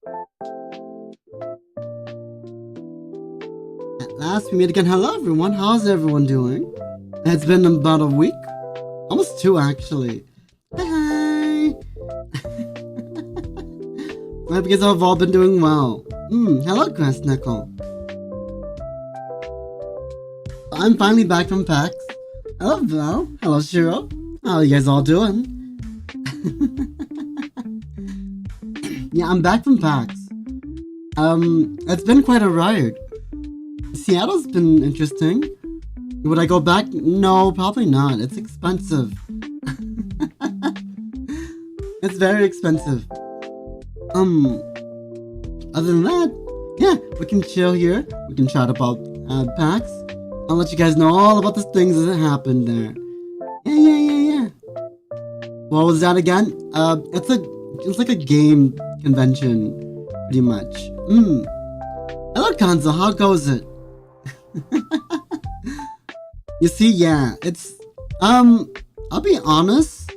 At last we meet again. Hello everyone, how's everyone doing? It's been about a week. Almost 2 actually. Hi! I hope you guys have all been doing well. Hello Grass Nickel. I'm finally back from PAX. Hello Val. Hello Shiro. How are you guys all doing? Yeah, I'm back from PAX. It's been quite a ride. Seattle's been interesting. Would I go back? No, probably not. It's expensive. It's very expensive. Other than that, yeah, we can chill here. We can chat about PAX. I'll let you guys know all about the things that happened there. Yeah. What was that again? It's like a game convention, pretty much. Hello, Kanzo. How goes it? You see, yeah, it's I'll be honest.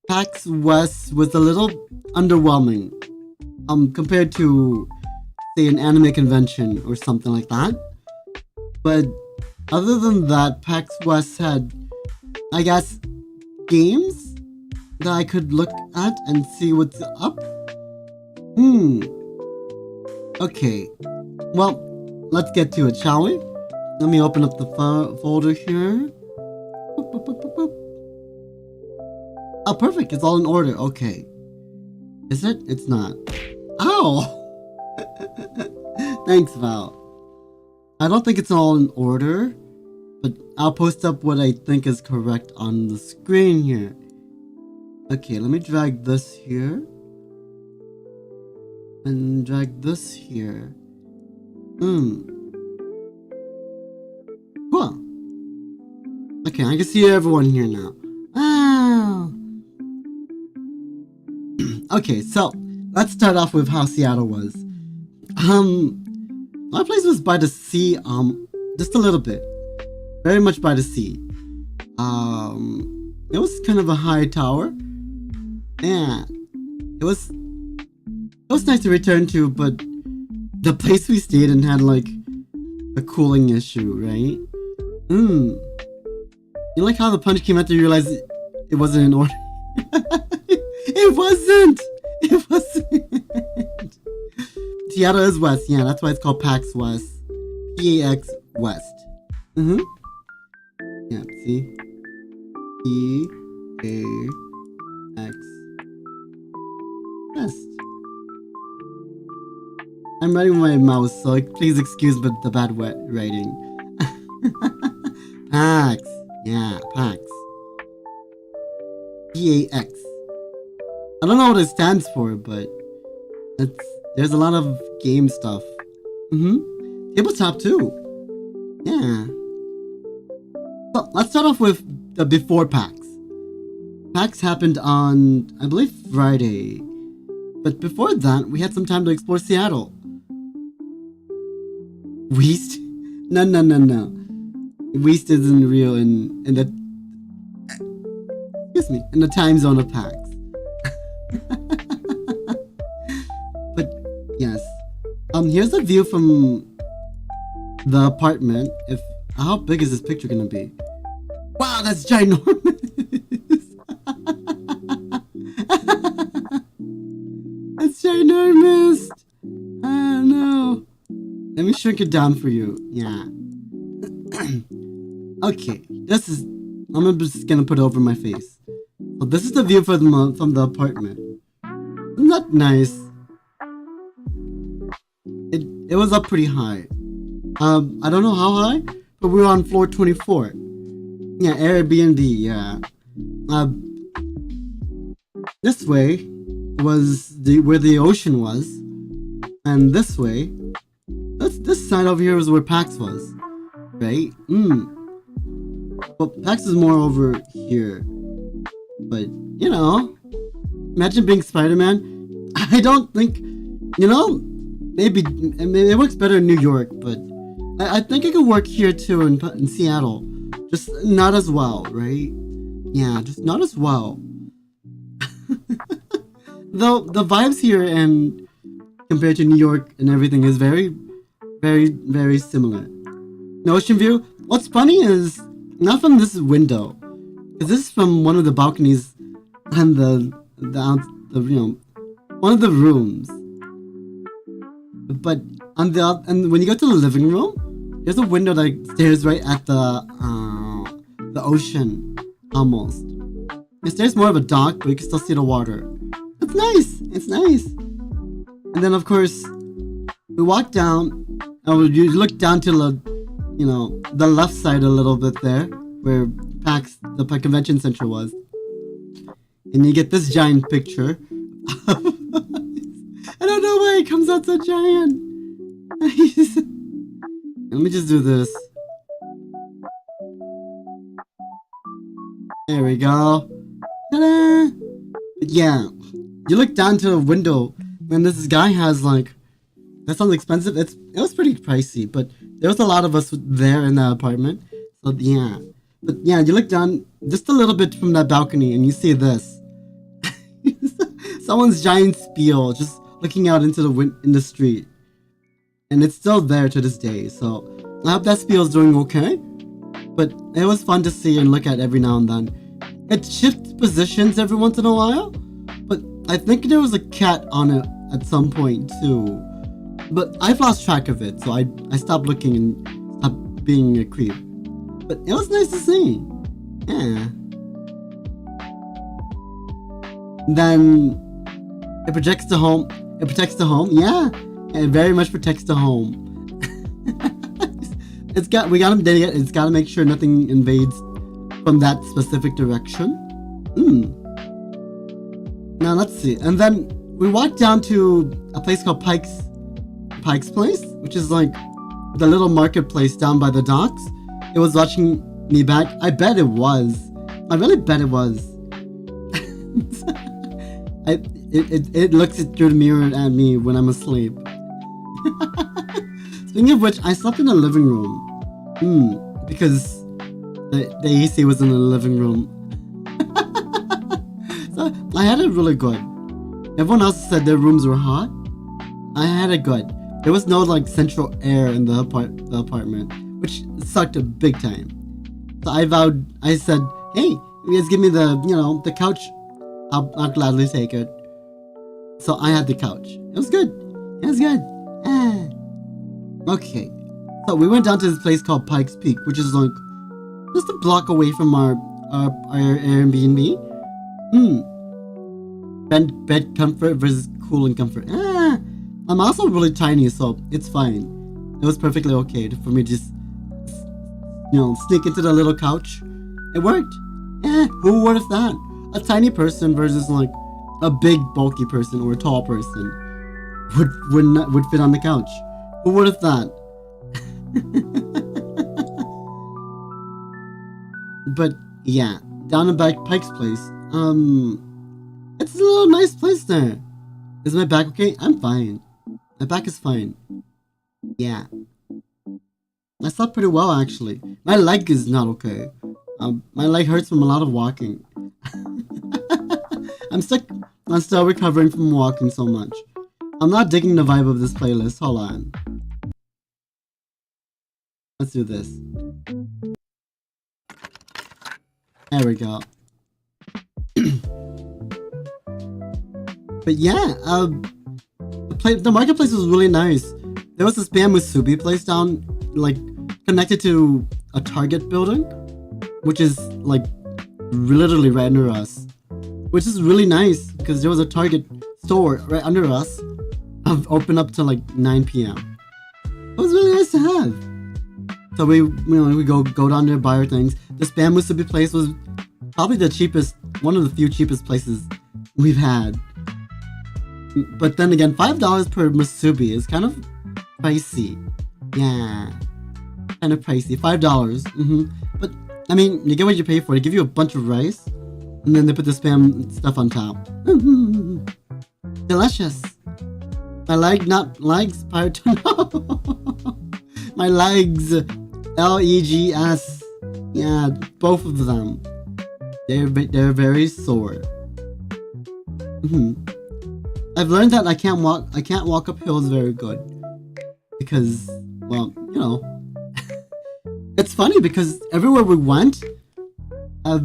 PAX West was a little underwhelming, compared to, say, an anime convention or something like that. But other than that, PAX West had, I guess, games that I could look at and see what's up. Okay, well, let's get to it, shall we? Let me open up the folder here. Boop, boop, boop, boop, boop. Oh, perfect, it's all in order. Okay. Is it? It's not. Ow! Thanks, Val. I don't think it's all in order, but I'll post up what I think is correct on the screen here. Okay, let me drag this here. And drag this here. Cool. Okay, I can see everyone here now. Wow. Okay, so let's start off with how Seattle was. My place was by the sea, just a little bit. Very much by the sea. It was kind of a high tower. Yeah. It was nice to return to, but the place we stayed in had like a cooling issue, right? You like how the punch came after you realized it wasn't in order? It wasn't! Seattle is west, yeah, that's why it's called PAX West. PAX West. Yeah, see? PAX West. I'm writing with my mouse, so like, please excuse the bad writing. PAX. Yeah, PAX. PAX. I don't know what it stands for, but there's a lot of game stuff. Tabletop too. Yeah. So let's start off with the before PAX. PAX happened on, I believe, Friday. But before that, we had some time to explore Seattle. Weast? No. Weast isn't real in the in the time zone of PAX. But yes, here's a view from the apartment. How big is this picture gonna be? Wow, that's ginormous. That's ginormous. Oh no. Let me shrink it down for you. Yeah. Okay, I'm just gonna put it over my face. So this is the view from the apartment. Isn't that nice? It was up pretty high. I don't know how high, but we were on floor 24. Yeah, Airbnb, yeah. This way was where the ocean was. And this way, this side over here was where PAX was. Right? Well, PAX is more over here. But, you know, imagine being Spider-Man. I don't think, maybe it works better in New York, but I think it could work here too in Seattle. Just not as well, right? Yeah, just not as well. Though the vibes here and compared to New York and everything is very, very, very similar. The ocean view, what's funny is not from this window, because this is from one of the balconies and the one of the rooms. But and when you go to the living room, there's a window that stares right at the ocean, almost. It stares more of a dock, but you can still see the water. It's nice. It's nice. And then of course, we walk down, and you look down to the left side a little bit there, where the convention center was, and you get this giant picture. I don't know why it comes out so giant. Let me just do this. There we go. Ta-da! But yeah, you look down to a window, and this guy has that sounds expensive. It was pretty pricey, but there was a lot of us there in that apartment. So yeah, but yeah, you look down just a little bit from that balcony, and you see this. Someone's giant spiel just looking out into the street, and it's still there to this day. So I hope that spiel is doing okay. But it was fun to see and look at every now and then. It shifts positions every once in a while, but I think there was a cat on it at some point too. But I've lost track of it, so I stopped looking and stopped being a creep. But it was nice to see. Yeah. Then it protects the home. It protects the home. Yeah, it very much protects the home. We got to It's got to make sure nothing invades from that specific direction. Now let's see. And then we walked down to a place called Pike's Place, which is like the little marketplace down by the docks. It was watching me back. I bet it was. I really bet it was. It looks through the mirror at me when I'm asleep. Speaking of which, I slept in the living room. Because the AC was in the living room. So I had it really good. Everyone else said their rooms were hot. I had it good. There was no central air in the apartment, which sucked a big time. So I said, hey, you guys give me the couch. I'll gladly take it. So I had the couch. It was good. It was good. Okay. So we went down to this place called Pike's Peak, which is just a block away from our Airbnb. Bed comfort versus cooling comfort. I'm also really tiny, so it's fine. It was perfectly okay for me to just sneak into the little couch. It worked. Who would have thought? A tiny person versus a big bulky person or a tall person would fit on the couch. Who would have thought? But yeah, down at Pike's Place. It's a little nice place there. Is my back okay? I'm fine. My back is fine. Yeah. I slept pretty well actually. My leg is not okay. My leg hurts from a lot of walking. I'm still recovering from walking so much. I'm not digging the vibe of this playlist. Hold on. Let's do this. There we go. But yeah, the marketplace was really nice. There was this bamboo musubi place down, connected to a Target building, which is literally right under us. Which is really nice because there was a Target store right under us, open up till 9 p.m. It was really nice to have. So we go down there, buy our things. This bamboo musubi place was probably the cheapest, one of the few cheapest places we've had. But then again, $5 per musubi is kind of pricey. Yeah, kind of pricey. $5. But I mean, you get what you pay for. They give you a bunch of rice, and then they put the spam stuff on top. Delicious. My legs, part. My legs. Legs. Yeah, both of them. They're very sore. I've learned that I can't walk up hills very good because, well, you know, it's funny because everywhere we went, I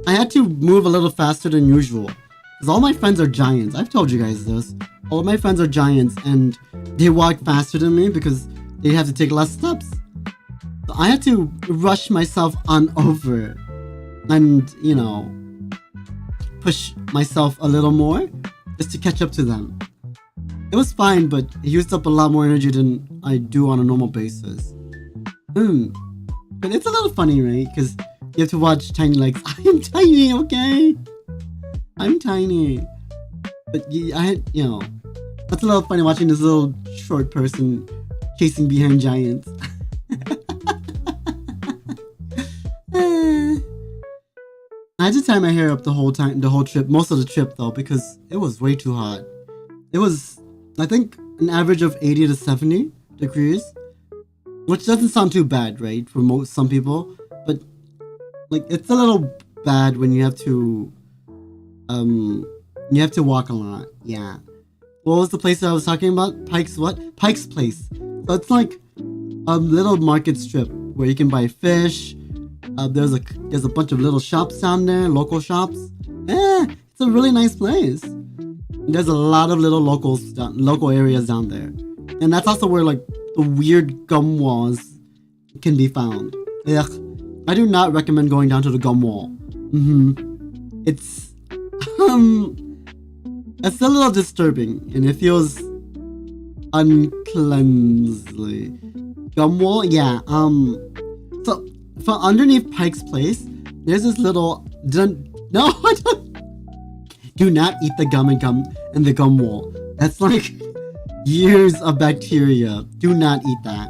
had to move a little faster than usual because all my friends are giants. I've told you guys this. All of my friends are giants and they walk faster than me because they have to take less steps. So I had to rush myself on over and, you know, push myself a little more just to catch up to them. It was fine, but it used up a lot more energy than I do on a normal basis. But it's a little funny, right? Because you have to watch tiny legs. I am tiny, okay? I'm tiny. But you know, that's a little funny watching this little short person chasing behind giants. I had to tie my hair up the whole trip, most of the trip though, because it was way too hot. It was, I think, an average of 80 to 70 degrees, which doesn't sound too bad, right, for some people, but like it's a little bad when you have to walk a lot. Yeah. What was the place that I was talking about? Pike's Place. So it's like a little market strip where you can buy fish. There's a bunch of little shops down there, local shops. It's a really nice place. There's a lot of little local areas down there, and that's also where like the weird gum walls can be found. Ugh, I do not recommend going down to the gum wall. It's it's a little disturbing and it feels uncleansly. Gum wall, yeah. So from underneath Pike's Place, there's this little. Do not eat the gum and the gum wall. That's like years of bacteria. Do not eat that.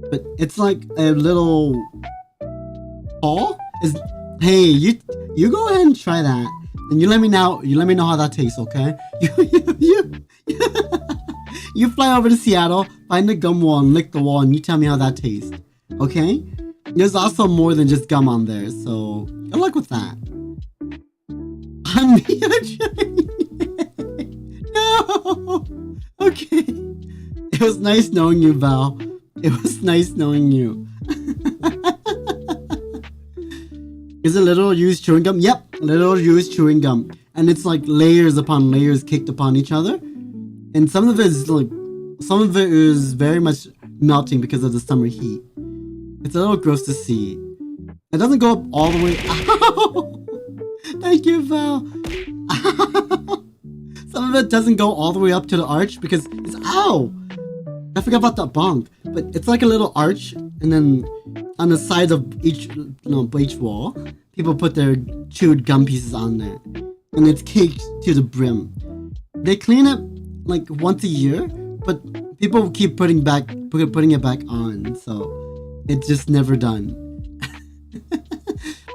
But it's like a little hole. Hey, you go ahead and try that, and you let me know. You let me know how that tastes, okay? You fly over to Seattle, find the gum wall, and lick the wall, and you tell me how that tastes, okay? There's also more than just gum on there, so good luck with that. I'm No! Okay. It was nice knowing you, Val. It was nice knowing you. Is it little used chewing gum? Yep, little used chewing gum. And it's like layers upon layers caked upon each other. And some of it is very much melting because of the summer heat. It's a little gross to see. It doesn't go up all the way. Ow! Thank you, Val. Some of it doesn't go all the way up to the arch because it's ow. I forgot about that bong, but it's like a little arch, and then on the sides of each wall, people put their chewed gum pieces on there, and it's caked to the brim. They clean it like once a year, but people keep putting it back on, so it's just never done.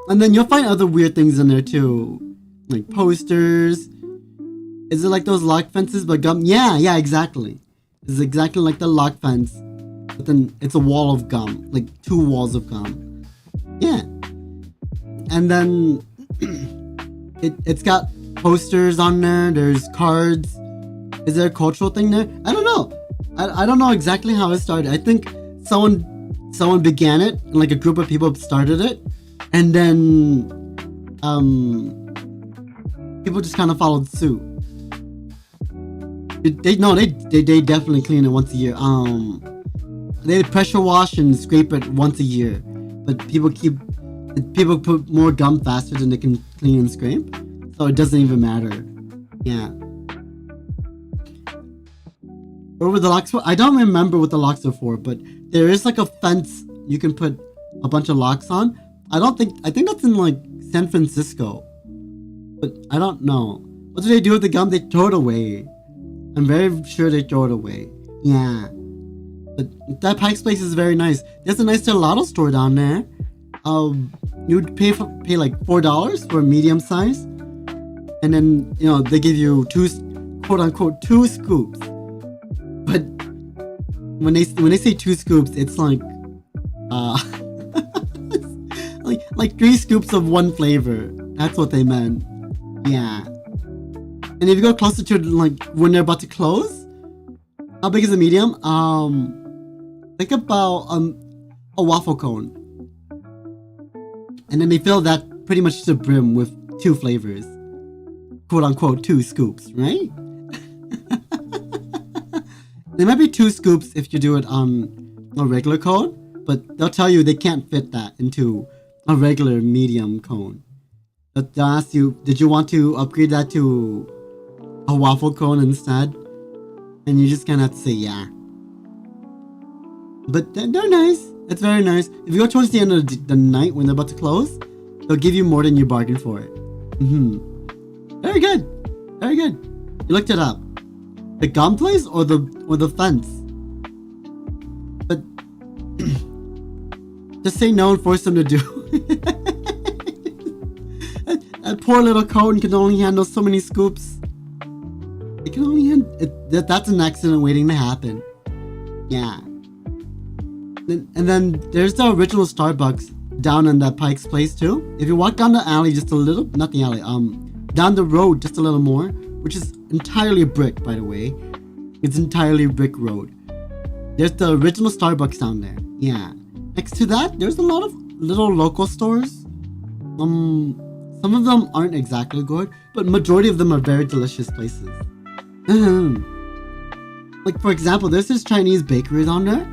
And then you'll find other weird things in there too, like posters. Is it like those lock fences but gum? Yeah, exactly. It's exactly like the lock fence, but then it's a wall of gum, like 2 walls of gum. Yeah. And then it's got posters on there. There's cards. Is there a cultural thing there? I don't know. I don't know exactly how it started. I think someone began it, and like a group of people started it, and then people just kind of followed suit. They definitely clean it once a year. They pressure wash and scrape it once a year, but people put more gum faster than they can clean and scrape, so it doesn't even matter. Yeah. What were the locks for? I don't remember what the locks are for, but there is like a fence you can put a bunch of locks on. I think that's in like San Francisco, but I don't know. What do they do with the gum? They throw it away. I'm very sure they throw it away. Yeah. But that Pike's Place is very nice. There's a nice gelato store down there. You'd pay like $4 for a medium size, and then they give you quote unquote two scoops. But when they say 2 scoops, it's like like 3 scoops of one flavor. That's what they meant. Yeah. And if you go closer to like when they're about to close, how big is a medium? Think about a waffle cone. And then they fill that pretty much to the brim with 2 flavors. Quote unquote 2 scoops, right? There might be 2 scoops if you do it on a regular cone, but they'll tell you they can't fit that into a regular medium cone. They'll ask you, did you want to upgrade that to a waffle cone instead? And you just kind of have to say yeah. But they're nice. It's very nice. If you go towards the end of the night when they're about to close, they'll give you more than you bargained for it. Very good. Very good. You looked it up. The gum place or the fence? But just say no and force them to do. that poor little cone can only handle so many scoops. It can only handle that's an accident waiting to happen. Yeah. And then there's the original Starbucks down in that Pike's Place too. If you walk down the alley just a little, not the alley, down the road just a little more, which is entirely brick, by the way. It's entirely brick road. There's the original Starbucks down there. Yeah. Next to that, there's a lot of little local stores. Some of them aren't exactly good, but majority of them are very delicious places. Like for example, there's this Chinese bakery down there.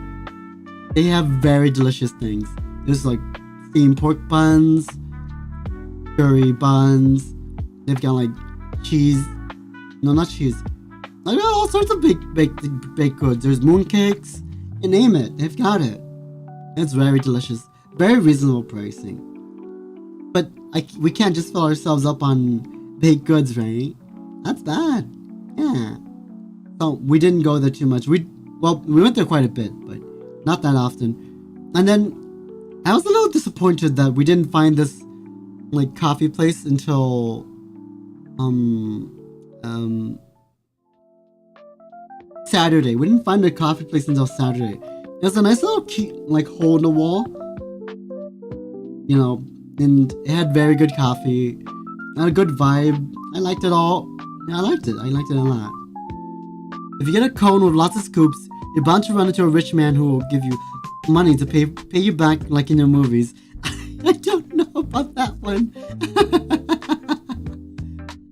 They have very delicious things. There's like steamed pork buns, curry buns. They've got like cheese. No, not cheese. Like all sorts of baked goods. There's mooncakes. You name it. They've got it. It's very delicious. Very reasonable pricing. But we can't just fill ourselves up on baked goods, right? That's bad. Yeah. So we didn't go there too much. We went there quite a bit, but not that often. And then I was a little disappointed that we didn't find this like coffee place until Saturday. We didn't find the coffee place until Saturday. There's a nice little key, like hole in the wall, you know, and it had very good coffee, had a good vibe. I liked it all. Yeah, I liked it a lot. If you get a cone with lots of scoops, you're bound to run into a rich man who will give you money to pay you back like in your movies. I don't know about that one.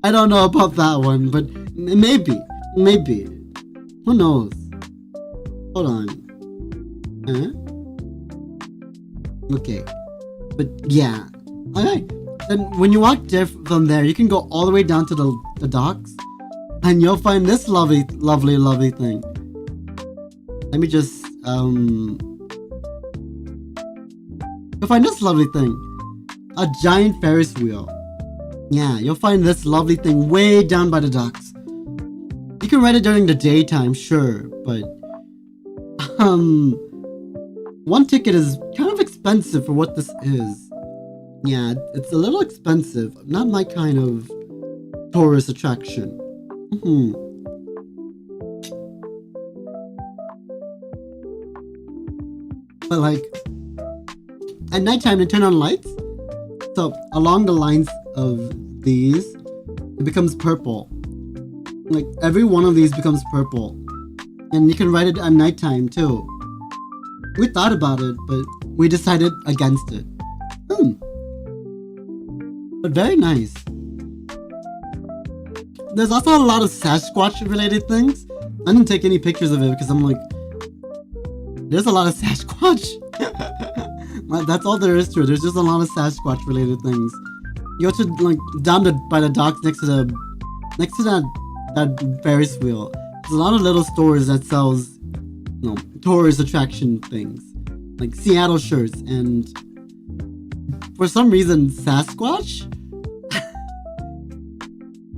I don't know about that one, but maybe. Who knows? Hold on. Okay. But yeah. Alright. Then when you walk from there, you can go all the way down to the docks. And you'll find this lovely thing. Let me just, you'll find this lovely thing. A giant Ferris wheel. Yeah, you'll find this lovely thing way down by the docks. You can ride it during the daytime, sure, but, one ticket is kind of expensive for what this is. Yeah, it's a little expensive. Not my kind of tourist attraction. But like at nighttime they turn on lights, so along the lines of these it becomes purple. Like every one of these becomes purple, and you can ride it at nighttime too. We thought about it, but we decided against it. But very nice. There's also a lot of Sasquatch related things. I didn't take any pictures of it because I'm like, there's a lot of Sasquatch. That's all there is to it. There's just a lot of Sasquatch related things. You go to like down by the docks next to that Ferris wheel. There's a lot of little stores that sells, you know, tourist attraction things, like Seattle shirts, and for some reason Sasquatch.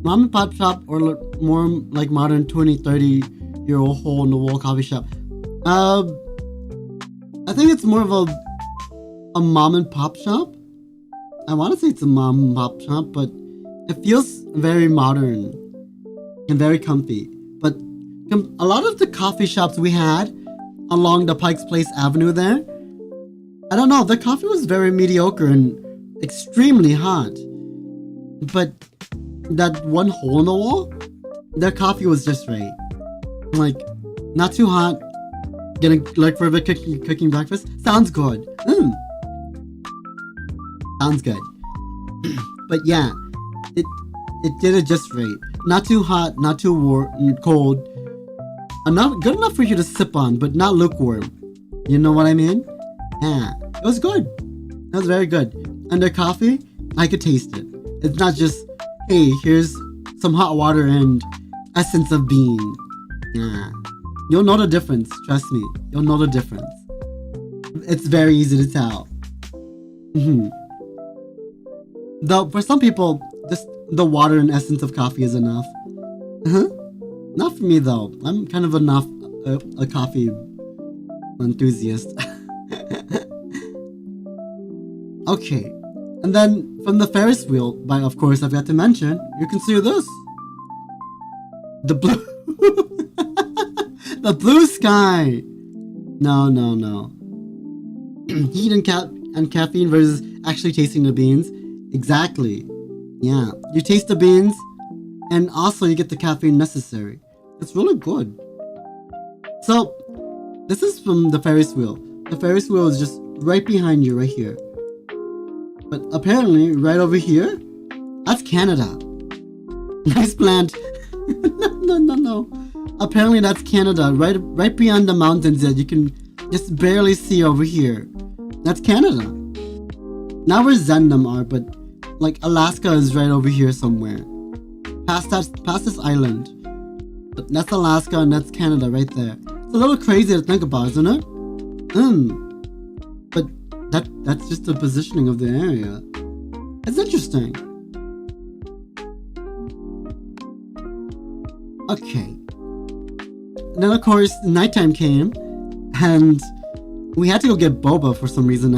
Mom and pop shop, or more like modern 20-30-year-old hole in the wall coffee shop. I think it's more of a mom and pop shop. I want to say it's a mom and pop shop, but it feels very modern and very comfy. But a lot of the coffee shops we had along the Pike's Place Avenue there, I don't know, the coffee was very mediocre and extremely hot. But that one hole in the wall, their coffee was just right. Like, not too hot, getting like for a bit cooking breakfast. Sounds good. Sounds good. But yeah, it did it just right. Not too hot, not too warm, cold. Enough, good enough for you to sip on, but not lukewarm. You know what I mean? Yeah, it was good. It was very good. And the coffee, I could taste it. It's not just, hey, here's some hot water and essence of bean. Yeah, you'll know the difference. Trust me, you'll know the difference. It's very easy to tell. Though for some people, just the water and essence of coffee is enough. Not for me though. I'm kind of a coffee enthusiast. Okay, and then from the Ferris wheel, by of course I've got to mention, you can see this. The blue, the blue sky. No. Heat and caffeine versus actually tasting the beans. Exactly. Yeah, you taste the beans, and also you get the caffeine necessary. It's really good. So, this is from the Ferris wheel. The Ferris wheel is just right behind you, right here. But apparently, right over here, that's Canada. Nice plant. No. Apparently, that's Canada, right beyond the mountains that you can just barely see over here. That's Canada. Not where Zendam are, but like Alaska is right over here somewhere. Past this island. But that's Alaska and that's Canada right there. It's a little crazy to think about, isn't it? But that's just the positioning of the area. It's interesting. Okay. And then of course nighttime came and we had to go get boba for some reason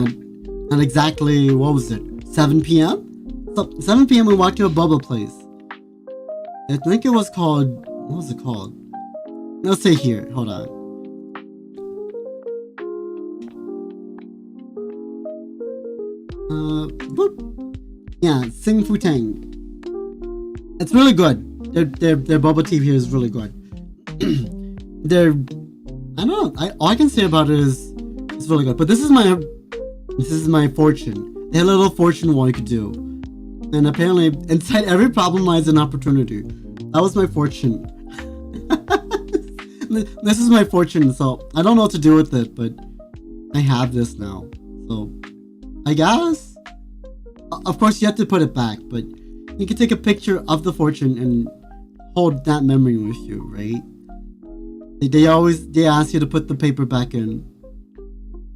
at exactly, what was it, 7 p.m.? So 7 p.m. we walked to a boba place. I think it was called, what was it called? Let's say here, hold on. Yeah, Sing Fu Tang. It's really good. Their boba tea here is really good. I don't know. All I can say about it is it's really good. But this is my fortune. They had a little fortune what you could do, and apparently inside every problem lies an opportunity. That was my fortune. This is my fortune, so I don't know what to do with it, but I have this now. So I guess. Of course, you have to put it back, but you can take a picture of the fortune and hold that memory with you, right? They ask you to put the paper back in,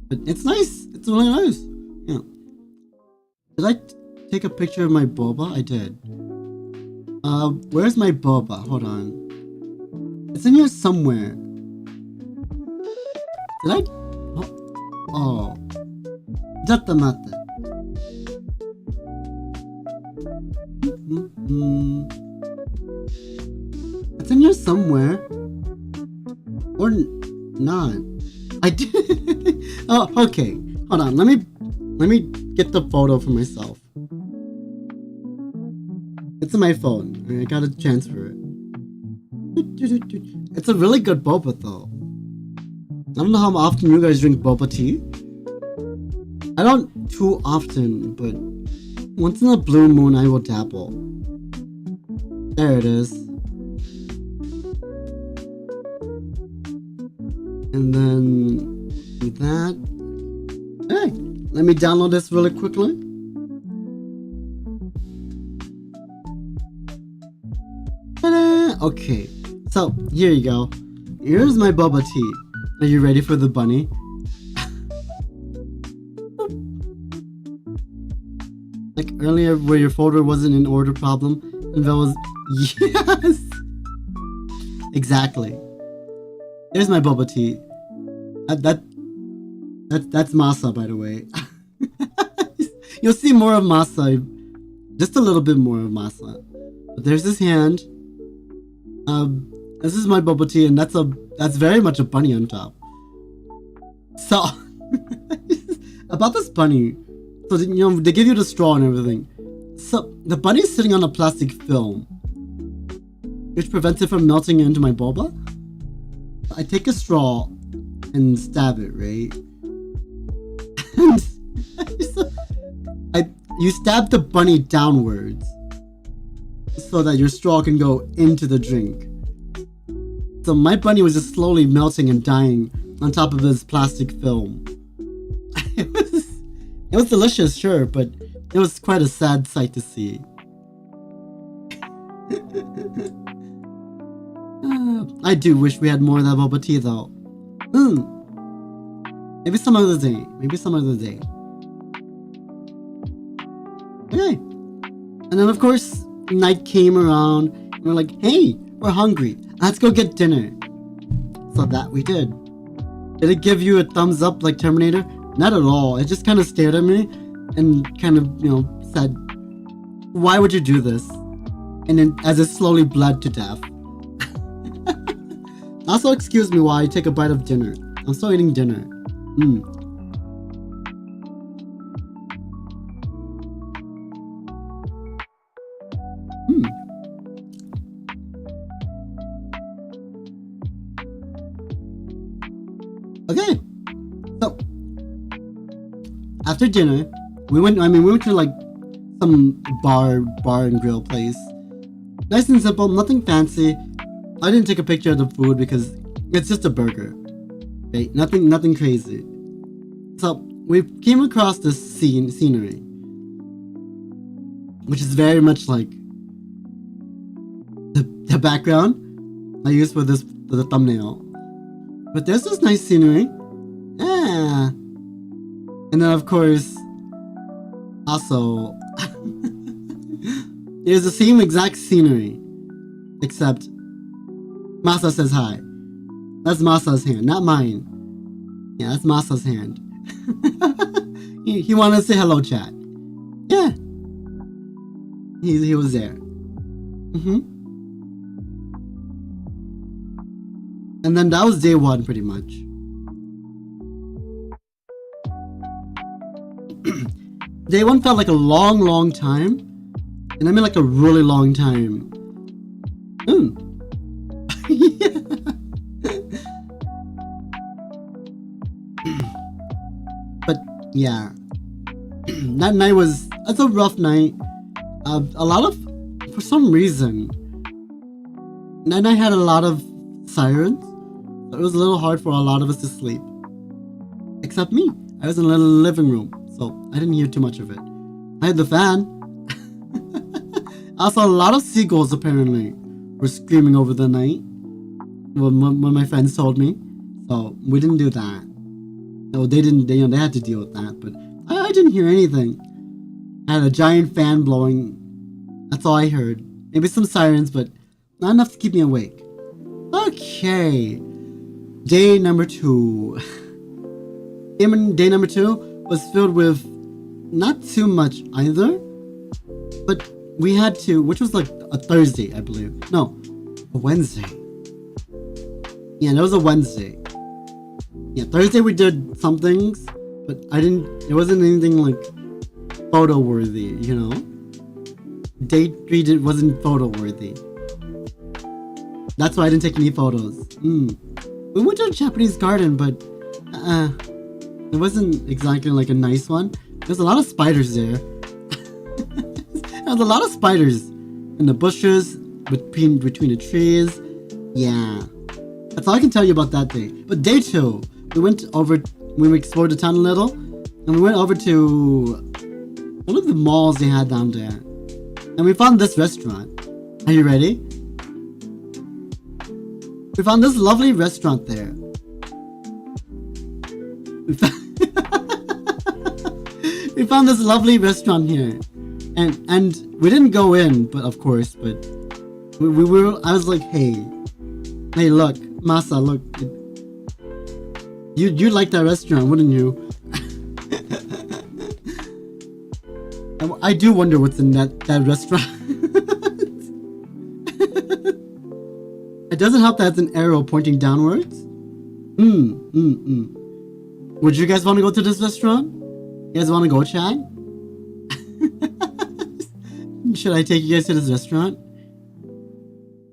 but it's nice. It's really nice. Yeah. Did I take a picture of my boba? I did. Where's my boba? Hold on. It's in here somewhere. Did I? Oh. Zatamatte. It's in here somewhere. Or not. I did. Oh, okay. Hold on. Let me get the photo for myself. It's in my phone. I gotta transfer it. It's a really good boba though. I don't know how often you guys drink boba tea. I don't too often, but once in a blue moon I will dabble. There it is. And then with that, hey, let me download this really quickly. Ta-da! Okay, so here you go. Here's my boba tea. Are you ready for the bunny? Like earlier where your folder wasn't in order problem, and that was, yes! Exactly. Here's my boba tea. That's masa, by the way. You'll see more of masa, just a little bit more of masa. But there's this hand. This is my boba tea, and that's very much a bunny on top. So about this bunny, so they give you the straw and everything. So the bunny's sitting on a plastic film, which prevents it from melting into my boba. I take a straw and stab it, right? And you stab the bunny downwards so that your straw can go into the drink. So my bunny was just slowly melting and dying on top of this plastic film. It was delicious, sure, but it was quite a sad sight to see. I do wish we had more of that boba tea though. Maybe some other day. Maybe some other day. Okay. And then of course, night came around and we're like, hey, we're hungry. Let's go get dinner. So that we did. Did it give you a thumbs up like Terminator? Not at all. It just kind of stared at me and kind of, said, why would you do this? And then as it slowly bled to death. Also, excuse me while I take a bite of dinner. I'm still eating dinner. Okay. So, after dinner, we went to like some bar and grill place. Nice and simple, nothing fancy. I didn't take a picture of the food because it's just a burger. Okay, nothing crazy. So we came across this scenery, which is very much like the background I used for the thumbnail. But there's this nice scenery. Yeah. And then of course, also, there's the same exact scenery, except Masa says hi. That's Masa's hand, not mine. Yeah, that's Masa's hand. he wanted to say hello, chat. Yeah. He was there. And then that was day one, pretty much. Day one felt like a long time. And I mean like a really long time. Yeah. But yeah, that night that's a rough night. For some reason, that night had a lot of sirens. So it was a little hard for a lot of us to sleep. Except me. I was in a little living room, so I didn't hear too much of it. I had the fan. Also, a lot of seagulls apparently were screaming over the night. When my friends told me. So we didn't do that. No, they didn't. They had to deal with that, but I didn't hear anything. I had a giant fan blowing. That's all I heard. Maybe some sirens, but not enough to keep me awake. Okay. Day number 2. Day number 2 was filled with not too much either, but we had to, which was like a Thursday, I believe. No, a Wednesday. Yeah, that was a Wednesday. Yeah, Thursday we did some things, but it wasn't anything like photo worthy, Day 3 wasn't photo worthy. That's why I didn't take any photos. We went to a Japanese garden, but it wasn't exactly like a nice one. There's a lot of spiders there. There's a lot of spiders in the bushes, between the trees. Yeah. That's all I can tell you about that day. But day 2, we explored the town a little, and we went over to one of the malls they had down there. And we found this restaurant. Are you ready? We found this lovely restaurant there. We found this lovely restaurant here. And we didn't go in, but of course, but I was like, hey look, Masa, look. You'd like that restaurant, wouldn't you? I do wonder what's in that restaurant. It doesn't help that it's an arrow pointing downwards. Would you guys want to go to this restaurant? You guys want to go, Chad? Should I take you guys to this restaurant?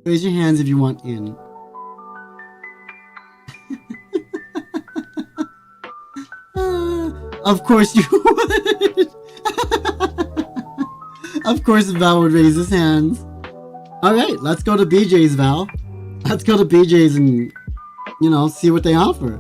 Raise your hands if you want in. Of course you would. Of course Val would raise his hands. Alright, let's go to BJ's, Val. Let's go to BJ's and, you know, see what they offer.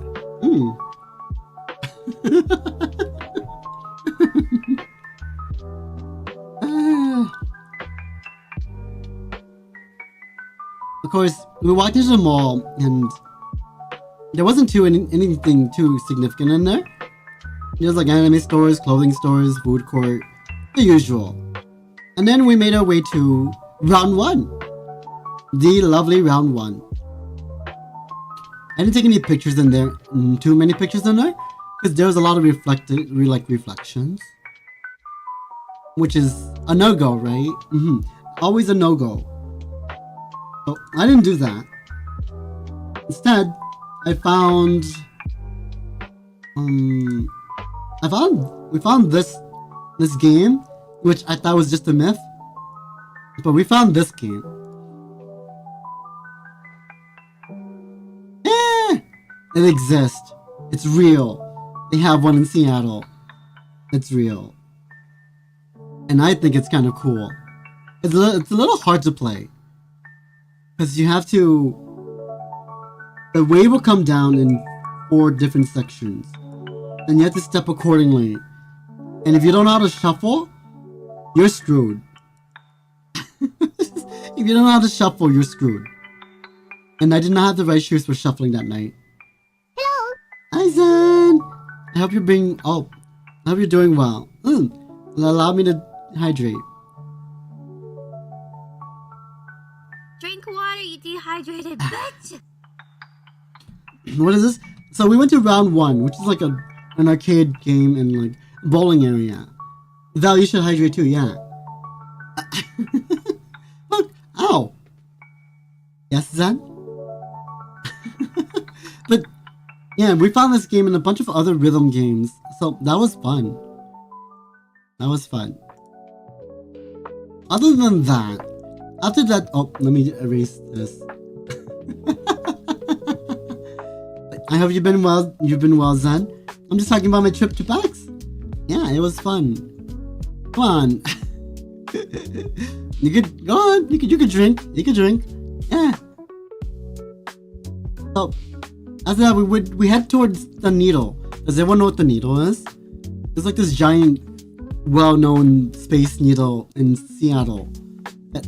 Of course, we walked into the mall and there wasn't anything too significant in there. There's like anime stores, clothing stores, food court, the usual. And then we made our way to round 1. The lovely round 1. I didn't take any pictures in there, too many pictures in there, because there was a lot of reflections. Which is a no-go, right? Always a no-go. So I didn't do that. Instead, we found this game, which I thought was just a myth, but we found this game. It exists. It's real. They have one in Seattle. It's real. And I think it's kind of cool. It's a little hard to play. Because you have to... The wave will come down in 4 different sections. And you have to step accordingly. And if you don't know how to shuffle, you're screwed. If you don't know how to shuffle, you're screwed. And I did not have the right shoes for shuffling that night. Hello. Hi, Zen. I hope you're doing well. Allow me to hydrate. Drink water, you dehydrated bitch. What is this? So we went to round 1, which is like an arcade game and like bowling area. Val, you should hydrate too, yeah. Look, ow. Yes, Zen? But yeah, we found this game and a bunch of other rhythm games, so that was fun. That was fun. Other than that, after that, oh, let me erase this. I hope you've been well. You've been well, Zen. I'm just talking about my trip to PAX. Yeah, it was fun. Come on. You could go on. You could drink. You could drink. Yeah. So after that, we head towards the Needle. Does everyone know what the Needle is? It's like this giant, well-known space needle in Seattle that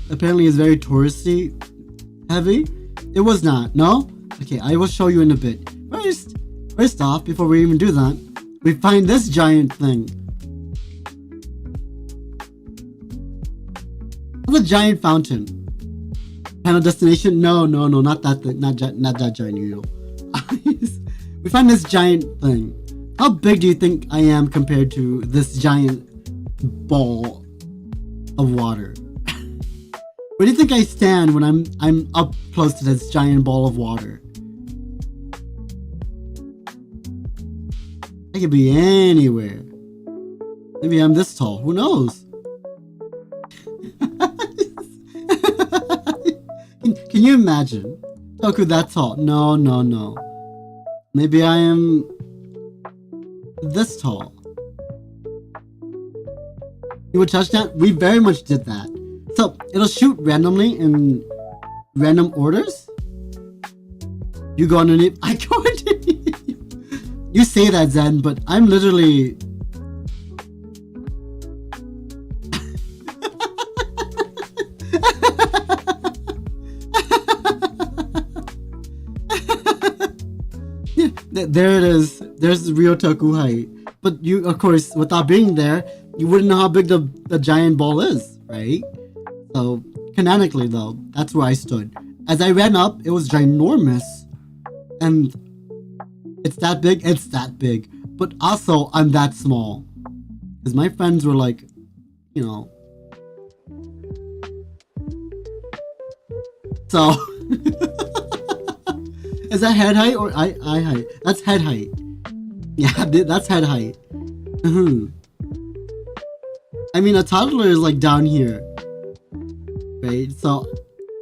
apparently is very touristy heavy. It was not. No? Okay, I will show you in a bit. First off, before we even do that, we find this giant thing. It's a giant fountain. Final destination? No, not that thing. Not that giant needle. We find this giant thing. How big do you think I am compared to this giant ball of water? Where do you think I stand when I'm up close to this giant ball of water? I could be anywhere. Maybe I'm this tall. Who knows? Can you imagine? Toku that tall? No. Maybe I am this tall. You would touch that? We very much did that. So it'll shoot randomly in random orders. You go underneath. I go underneath. You say that, Zen, but I'm literally. Yeah, there it is. There's the real Toku height. But you, of course, without being there, you wouldn't know how big the giant ball is, right? So, canonically though, that's where I stood. As I ran up, it was ginormous. And it's that big. But also, I'm that small. Because my friends were like, you know. So, is that head height or eye height? That's head height. Yeah, that's head height. I mean, a toddler is like down here, right? So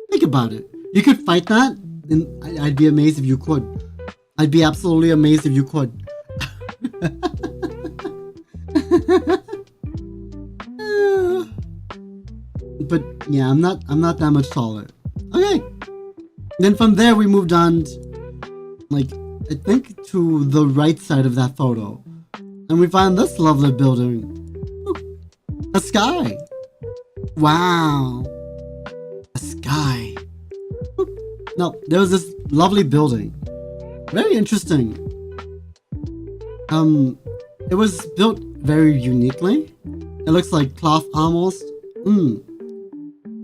think about it. You could fight that, and I'd be amazed if you could. I'd be absolutely amazed if you could. But yeah, I'm not that much taller. Okay. Then from there we moved on, like I think to the right side of that photo, and we found this lovely building. Ooh, a sky. Wow. A sky. Ooh. No, there was this lovely building. Very interesting. It was built very uniquely. It looks like cloth almost.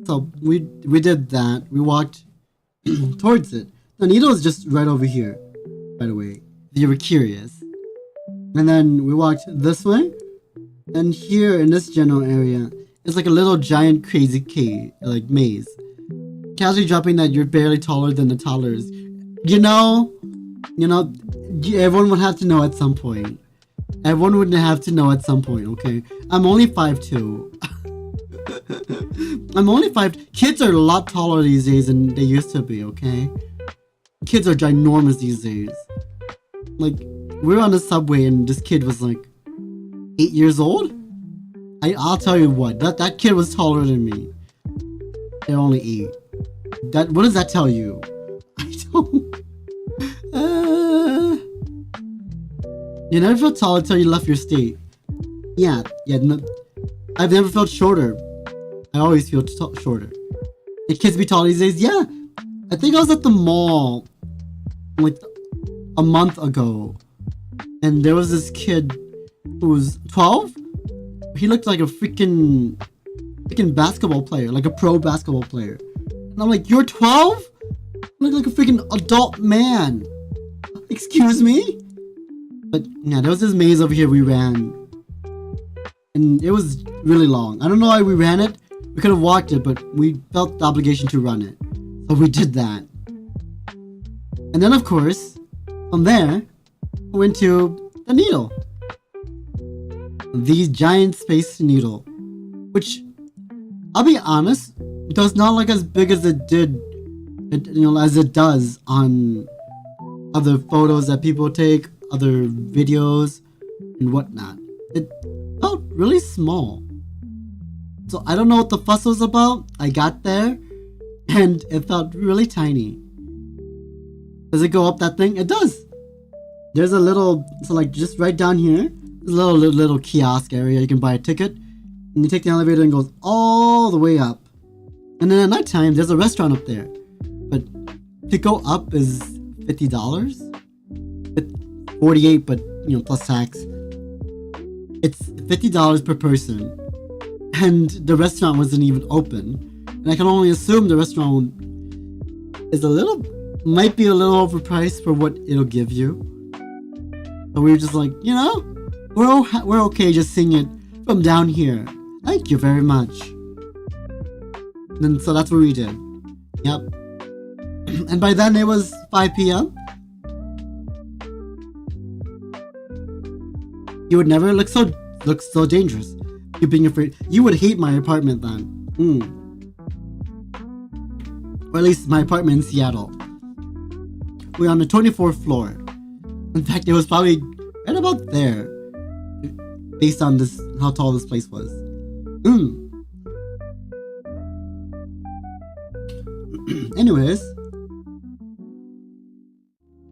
So we did that. We walked towards it. The needle is just right over here, by the way, if you were curious. And then we walked this way. And here in this general area, it's like a little giant crazy cave, like maze. Casually dropping that you're barely taller than the toddlers. You know, everyone would have to know at some point. Everyone would have to know at some point, okay? I'm only 5'2". I'm only 5. Kids are a lot taller these days than they used to be, okay? Kids are ginormous these days. Like, we were on the subway and this kid was like 8 years old. I'll tell you what, that kid was taller than me. They're only 8. What does that tell you? I don't. You never felt taller until you left your state. Yeah. No, I've never felt shorter. I always feel shorter. And kids be tall these days? Yeah. I think I was at the mall like a month ago, and there was this kid who was 12. He looked like a freaking basketball player, like a pro basketball player. And I'm like, you're 12? You look like a freaking adult man. Excuse me? But yeah, there was this maze over here we ran. And it was really long. I don't know why we ran it. We could have walked it, but we felt the obligation to run it. So we did that. And then of course, from there, we went to the needle. The giant space needle. Which, I'll be honest, does not look as big as it did, as it does on other photos that people take, other videos, and whatnot. It felt really small. So I don't know what the fuss was about. I got there, and it felt really tiny. Does it go up that thing? It does. There's a little, so like just right down here, there's a little kiosk area. You can buy a ticket, and you take the elevator and it goes all the way up. And then at nighttime, there's a restaurant up there. But to go up is $50. $48, but plus tax. It's $50 per person, and the restaurant wasn't even open. And I can only assume the restaurant is might be a little overpriced for what it'll give you. But we were just like, we're okay just seeing it from down here. Thank you very much. And so that's what we did. Yep. And by then it was 5 p.m. You would never look so dangerous. You being afraid. You would hate my apartment then. Or at least my apartment in Seattle. We're on the 24th floor. In fact, it was probably right about there, based on how tall this place was. Anyways,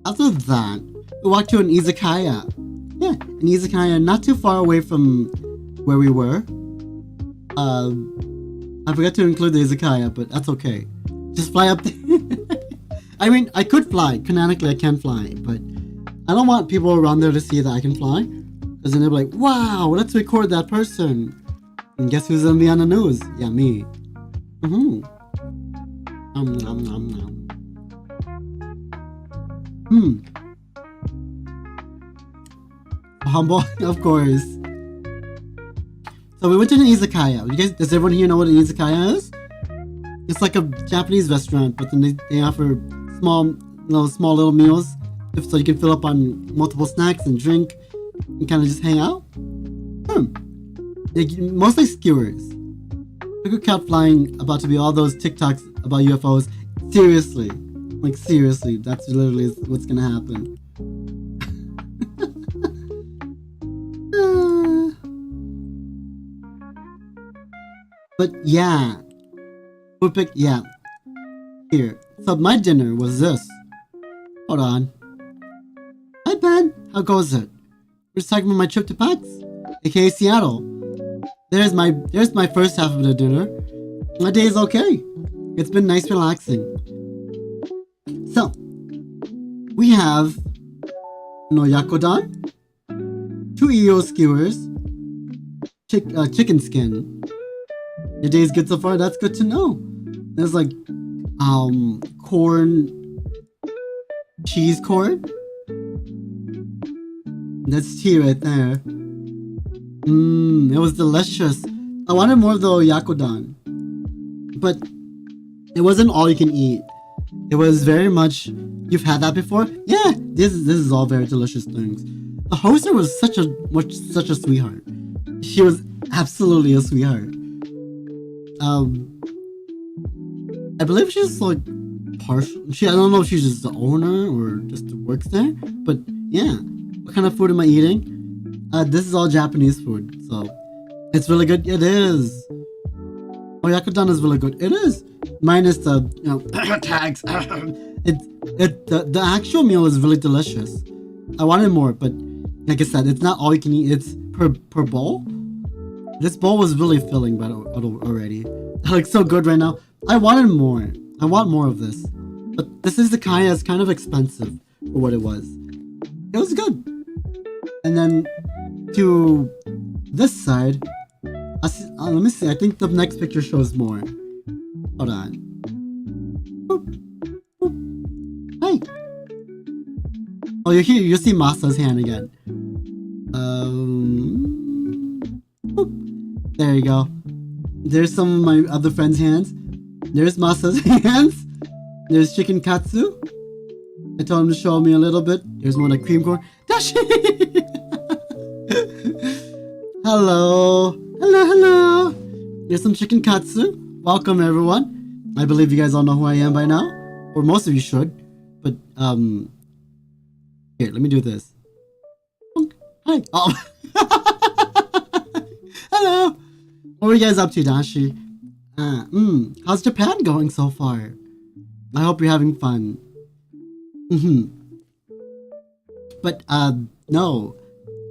after that, we walked to an izakaya. Yeah, an izakaya not too far away from where we were. I forgot to include the izakaya, but that's okay. Just fly up there. I mean, I could fly. Canonically, I can fly, but I don't want people around there to see that I can fly. Because then they'll be like, wow, let's record that person. And guess who's gonna be on the news? Yeah, me. Humble, of course. So we went to an izakaya. Does everyone here know what an izakaya is? It's like a Japanese restaurant, but then they offer small little meals, so you can fill up on multiple snacks and drink and kind of just hang out. Like, mostly skewers. Look at cat flying, about to be all those TikToks about UFOs. Seriously. Like, seriously. That's literally what's gonna happen. But yeah. Yeah. Here. So my dinner was this. Hold on. Hi Ben, how goes it? We're just talking about my trip to PAX, aka Seattle. There's my first half of the dinner. My day is okay. It's been nice relaxing. So we have no yakodon, 2 EO skewers, chicken skin. Your day's good so far? That's good to know. There's like corn, cheese corn. That's tea right there. It was delicious. I wanted more of the yakodon, but it wasn't all you can eat. It was very much, you've had that before? Yeah, this is all very delicious things. The hoster was such a sweetheart. She was absolutely a sweetheart. I believe she's like partial. I don't know if she's just the owner or just works there, but yeah. What kind of food am I eating? This is all Japanese food, so it's really good. It is. Oh, yakodon is really good. It is. Minus the tags. The actual meal is really delicious. I wanted more, but like I said, it's not all you can eat. It's per bowl. This bowl was really filling, but already. It looks so good right now. I wanted more. I want more of this. But this is the kind that's kind of expensive for what it was. It was good. And then to this side, let me see. I think the next picture shows more. Hold on. Boop. Boop. Hey. Oh, you're here. You see Masa's hand again. Boop. There you go. There's some of my other friends' hands. There's Masa's hands. There's Chicken Katsu. I told him to show me a little bit. There's one of cream corn. Dashi! Hello. Hello. Here's some chicken katsu. Welcome, everyone. I believe you guys all know who I am by now. Or most of you should. But, here, let me do this. Hi. Oh. Hello. What are you guys up to, Dashi? How's Japan going so far? I hope you're having fun. But, no.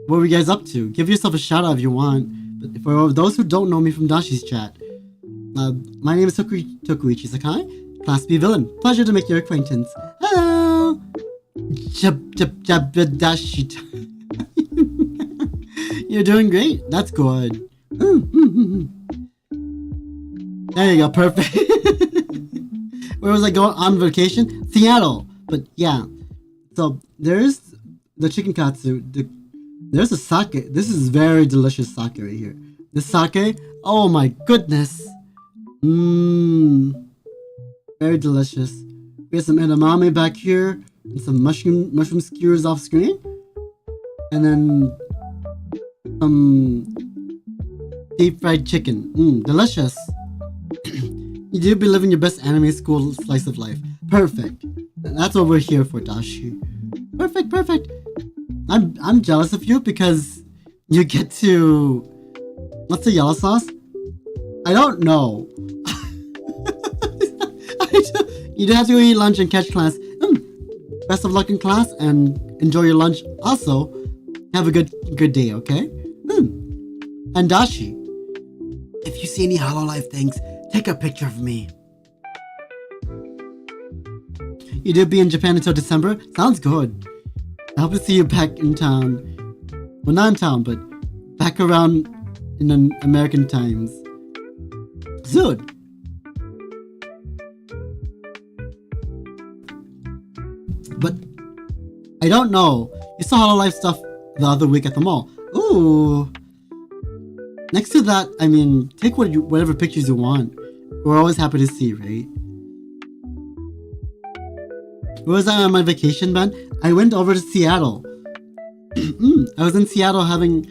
What were you guys up to? Give yourself a shout out if you want. But for those who don't know me from Dashi's chat, my name is Tokuichi Sakai, Class B villain. Pleasure to make your acquaintance. Hello! Dashi. You're doing great. That's good. There you go. Perfect. Where was I going on vacation? Seattle. But yeah. So there's the chicken katsu. There's a sake. This is very delicious sake right here. This sake, oh my goodness. Very delicious. We have some edamame back here. And some mushroom skewers off screen. And then some deep fried chicken. Delicious. You do be living your best anime school slice of life. Perfect. That's what we're here for, Dashi. Perfect. I'm jealous of you because you get to... What's the yellow sauce? I don't know. You do have to go eat lunch and catch class. Best of luck in class and enjoy your lunch. Also, have a good day, okay? And Dashi, if you see any Hololive things, take a picture of me. You do be in Japan until December? Sounds good. I hope to see you back in town. Well, not in town, but back around in American times. Soon. But I don't know. You saw Hololive stuff the other week at the mall. Ooh. Next to that, I mean, take whatever pictures you want. We're always happy to see, right? Where was I on my vacation, man? I went over to Seattle. I was in Seattle having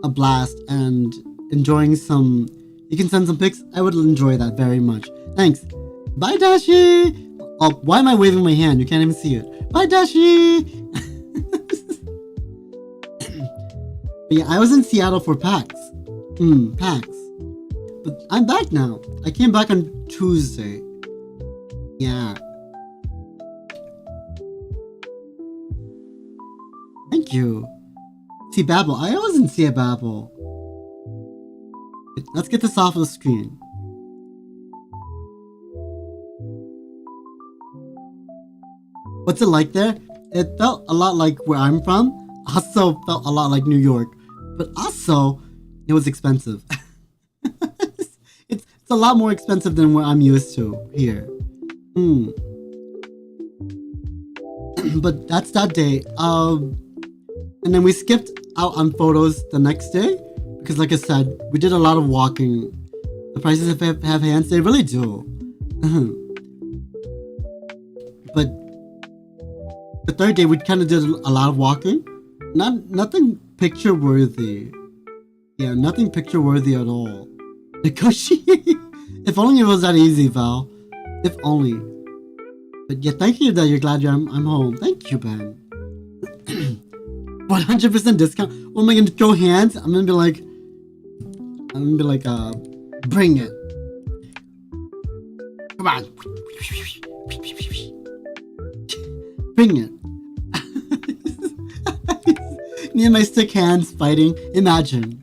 a blast, and enjoying some... You can send some pics. I would enjoy that very much. Thanks. Bye, Dashi! Oh, why am I waving my hand? You can't even see it. Bye, Dashi! But yeah, I was in Seattle for PAX. PAX. But I'm back now. I came back on Tuesday. Yeah. Thank you. See Babel. I wasn't see a Babel. Let's get this off of the screen. What's it like there? It felt a lot like where I'm from. Also felt a lot like New York. But also, it was expensive. it's a lot more expensive than what I'm used to here. But that's that day. And then we skipped out on photos the next day. Because like I said, we did a lot of walking. The prices have hands, they really do. But the third day we kind of did a lot of walking. Nothing picture worthy. Yeah, nothing picture worthy at all. Nikoshi! If only it was that easy, Val. If only. But yeah, thank you that you're glad I'm home. Thank you, Ben. 100% discount? What am I gonna throw hands? I'm gonna be like, bring it. Come on. Bring it. Me and my stick hands fighting. Imagine.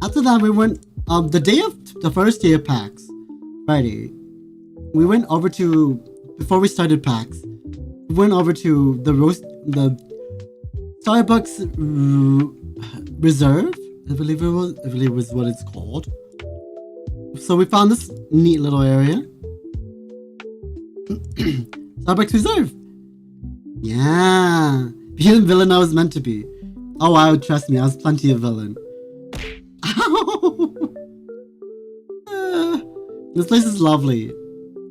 After that, we went, the first day of PAX, Friday, we went over to, before we started PAX, we went over to the Starbucks Reserve, I believe it was what it's called. So we found this neat little area. Starbucks Reserve. Yeah. Being the villain I was meant to be. Oh wow, trust me, I was plenty of villain. This place is lovely.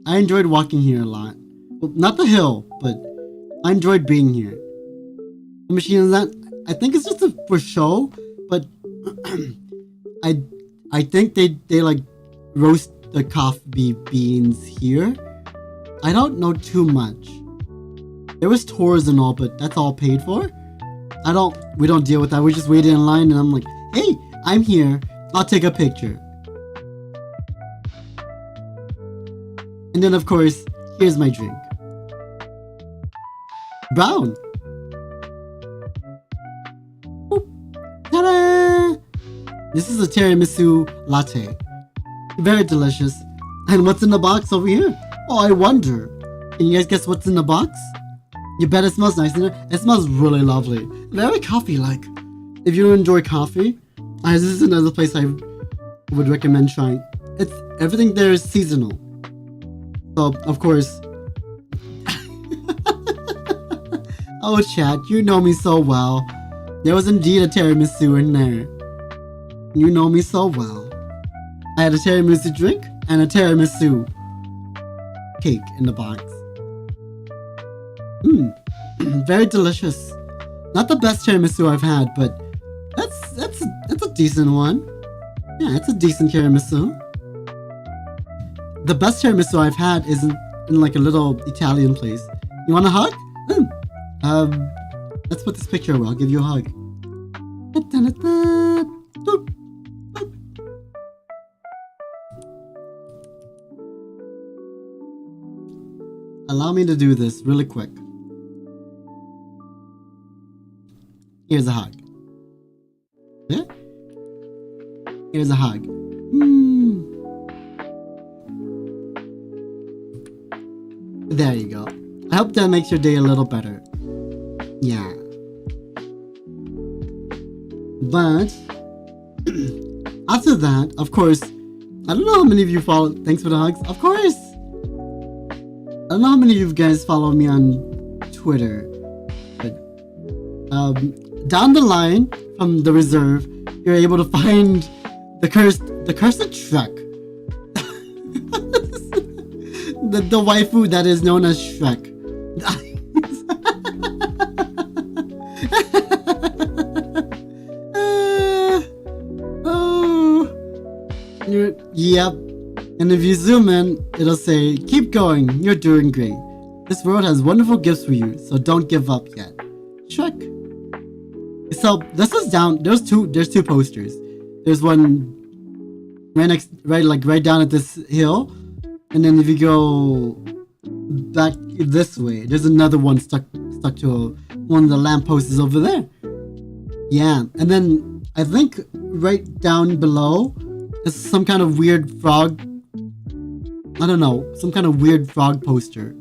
I enjoyed walking here a lot. Well, not the hill, but I enjoyed being here. The machine is that, I think it's just for show, but I think they like roast the coffee beans here. I don't know too much. There was tours and all, but that's all paid for. We don't deal with that. We just waited in line and I'm like, hey, I'm here. I'll take a picture. And then of course, here's my drink. Brown. Ta-da! This is a tiramisu latte. Very delicious. And what's in the box over here? Oh, I wonder. Can you guys guess what's in the box? You bet it smells nice, isn't it? It smells really lovely. Very coffee-like. If you enjoy coffee, this is another place I would recommend trying. Everything there is seasonal. So, of course... Oh, chat, you know me so well. There was indeed a tiramisu in there. You know me so well. I had a tiramisu drink and a tiramisu cake in the box. Very delicious. Not the best tiramisu I've had, but that's a decent one. Yeah, it's a decent tiramisu. The best tiramisu I've had is in like a little Italian place. You want a hug? Let's put this picture away. I'll give you a hug. Allow me to do this really quick. Here's a hug. Yeah? Here's a hug. There you go. I hope that makes your day a little better. Yeah. But after that, of course, I don't know how many of you follow. Thanks for the hugs. Of course. I don't know how many of you guys follow me on Twitter, but down the line from the reserve, you're able to find the cursed Shrek. the waifu that is known as Shrek. Yep. And if you zoom in, it'll say, keep going, you're doing great. This world has wonderful gifts for you, so don't give up yet. Shrek. So this is down. There's two posters. There's one right down at this hill, and then if you go back this way, there's another one stuck to one of the lampposts is over there. Yeah, and then I think right down below is some kind of weird frog. I don't know, some kind of weird frog poster.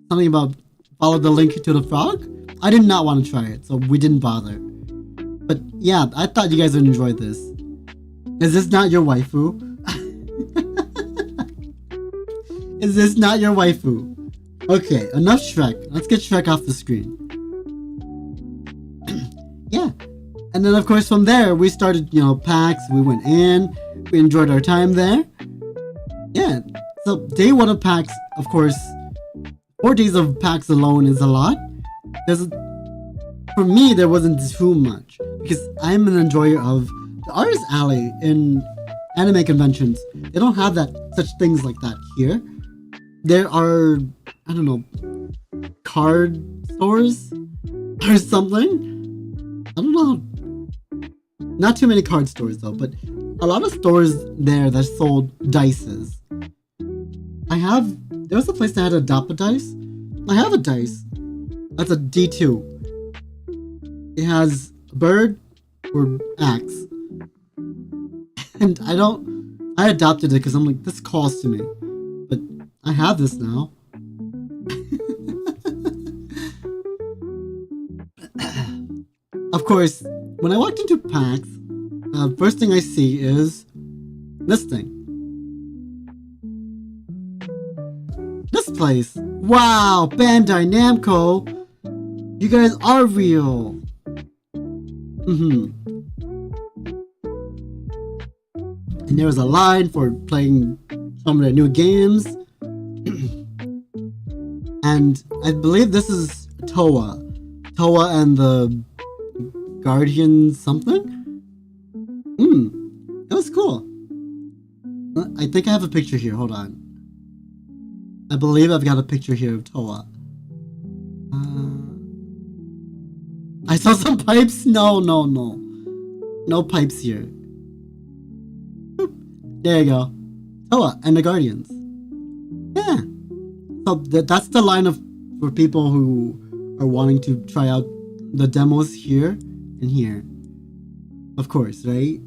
Something about follow the link to the frog. I did not want to try it, so we didn't bother. But yeah, I thought you guys would enjoy this. Is this not your waifu? Is this not your waifu? Okay, enough Shrek. Let's get Shrek off the screen. Yeah. And then of course from there we started, PAX. We went in. We enjoyed our time there. Yeah. So day one of PAX, of course, 4 days of PAX alone is a lot. For me, there wasn't too much because I'm an enjoyer of the Artist Alley in anime conventions. They don't have such things like that here. There are, I don't know, card stores or something. I don't know. Not too many card stores though, but a lot of stores there that sold dices. There was a place that had a DOPA dice. I have a dice. That's a D2. It has a bird or axe. And I adopted it because I'm like, this calls to me. But I have this now. Of course, when I walked into PAX, first thing I see is this thing. This place. Wow, Bandai Namco. You guys are real. And there was a line for playing some of their new games. And I believe this is Toa. Toa and the Guardian something? That was cool. I think I have a picture here. Hold on. I believe I've got a picture here of Toa. I saw some pipes. No. No pipes here. Boop. There you go. Toa and the Guardians. Yeah. So that's the line for people who are wanting to try out the demos here and here. Of course, right?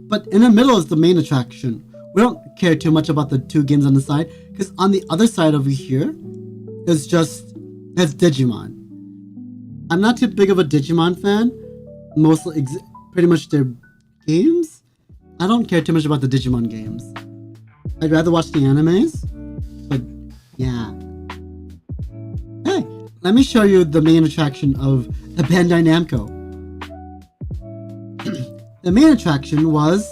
But in the middle is the main attraction. We don't care too much about the two games on the side, because on the other side over here is that's Digimon. I'm not too big of a Digimon fan. Mostly, pretty much their games. I don't care too much about the Digimon games. I'd rather watch the animes. But yeah. Hey, let me show you the main attraction of the Bandai Namco. The main attraction was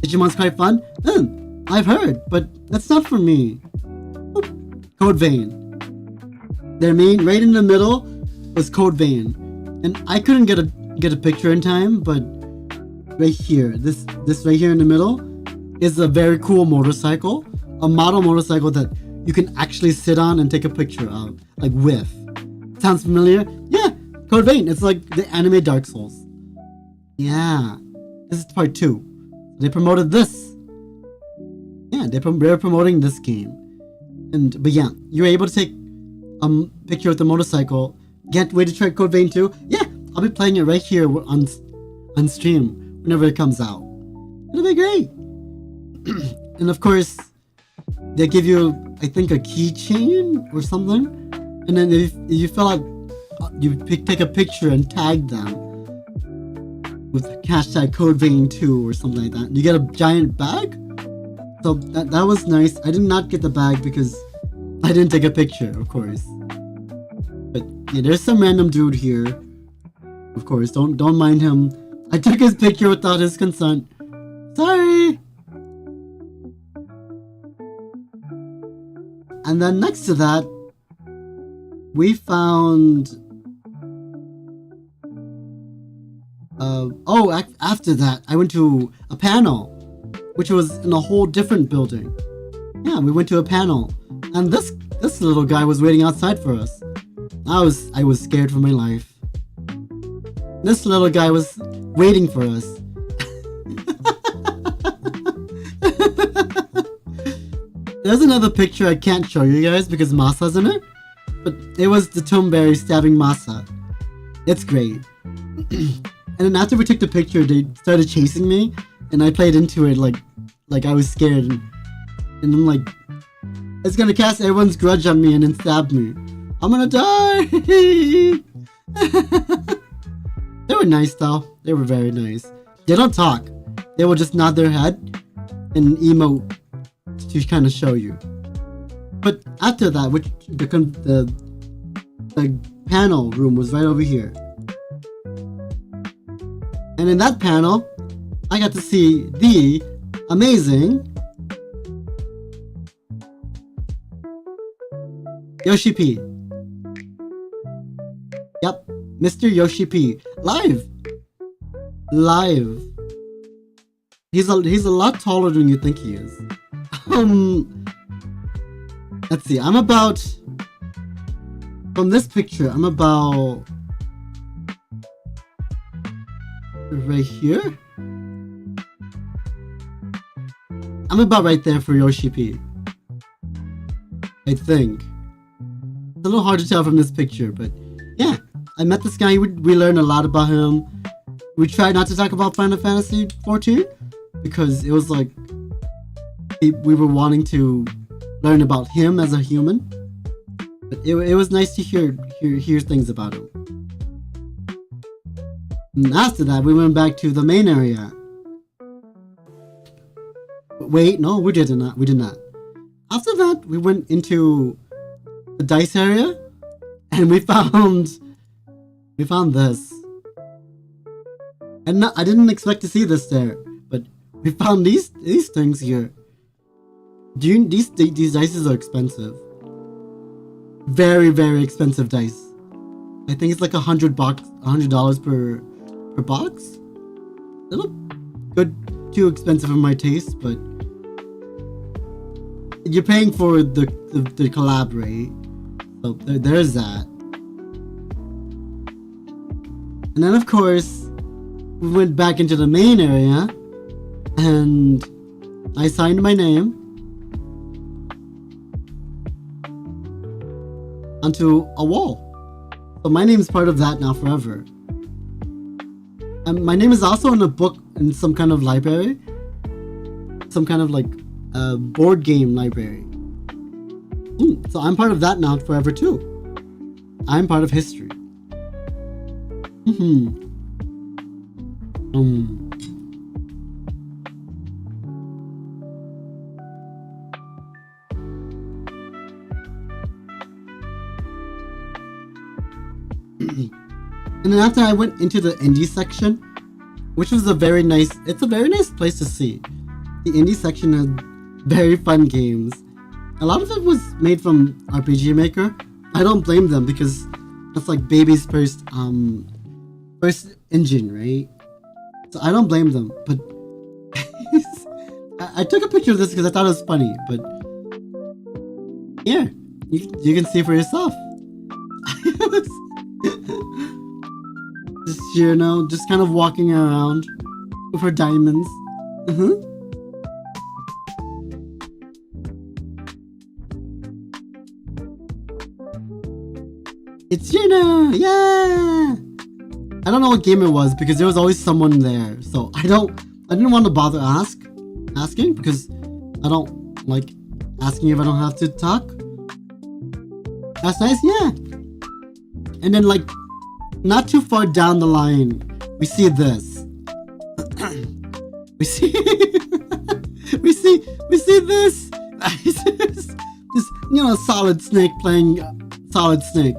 Digimon's quite fun. I've heard, but that's not for me. Code Vein. Their main, right in the middle, was Code Vein, and I couldn't get a picture in time. But right here, this right here in the middle, is a very cool motorcycle, a model motorcycle that you can actually sit on and take a picture of, like with. Sounds familiar? Yeah, Code Vein. It's like the anime Dark Souls. Yeah, this is part 2. They promoted this. Yeah, they're promoting this game. But yeah, you're able to take a picture with the motorcycle. Can't wait to try Code Vein 2. Yeah, I'll be playing it right here on stream whenever it comes out. It'll be great. And of course, they give you, I think, a keychain or something. And then if you fill out, you take a picture and tag them with hashtag Code Vein 2 or something like that. You get a giant bag. So that was nice. I did not get the bag because I didn't take a picture, of course. But yeah, there's some random dude here. Of course, don't mind him. I took his picture without his consent. Sorry. And then next to that, we found After that, I went to a panel, which was in a whole different building. Yeah, we went to a panel, and this little guy was waiting outside for us. I was scared for my life. This little guy was waiting for us. There's another picture I can't show you guys because Masa's in it, but it was the Toonberry stabbing Masa. It's great. And then after we took the picture, they started chasing me, and I played into it like I was scared, and I'm like, it's gonna cast everyone's grudge on me and then stab me. I'm gonna die! They were nice though. They were very nice. They don't talk. They will just nod their head and emote to kind of show you. But after that, which the panel room was right over here. And in that panel, I got to see the amazing Yoshi P. Yep, Mr. Yoshi P. Live. He's a lot taller than you think he is. Let's see. From this picture, I'm about right here. I'm about right there for Yoshi P. I think. It's a little hard to tell from this picture, but yeah, I met this guy. We learned a lot about him. We tried not to talk about Final Fantasy 14 because it was like we were wanting to learn about him as a human. But it was nice to hear things about him. And after that, we went back to the main area. Wait, no, we did not. After that, we went into the dice area, and we found this. And I didn't expect to see this there, but we found these things here. These dices are expensive. Very, very expensive dice. I think it's like $100 per box. They look good, too expensive for my taste, but you're paying for the collab, right? So there's that. And then of course we went back into the main area, and I signed my name onto a wall. So my name is part of that now forever. And my name is also in a book in some kind of library. Some kind of like board game library. So I'm part of that now forever too. I'm part of history. And then after I went into the indie section, which was a very nice place to see. The indie section had very fun games. A lot of it was made from RPG Maker. I don't blame them because that's like baby's first engine, right? So I don't blame them, but I took a picture of this because I thought it was funny, but yeah, you can see for yourself. Just kind of walking around with her diamonds. It's Yuna! Yeah! I don't know what game it was because there was always someone there, so I didn't want to bother asking because I don't like asking if I don't have to talk. That's nice, yeah. And then like not too far down the line, we see this. we see this. this Solid Snake playing Solid Snake.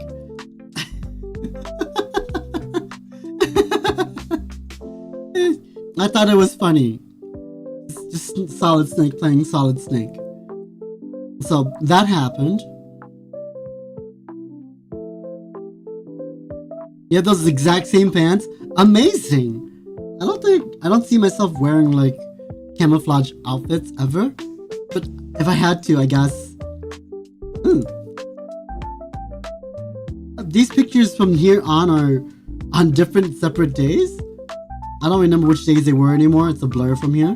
I thought it was funny. It's just Solid Snake playing Solid Snake. So that happened. You have those exact same pants? Amazing! I don't see myself wearing like camouflage outfits ever. But if I had to, I guess. These pictures from here on are on different separate days. I don't remember which days they were anymore. It's a blur from here.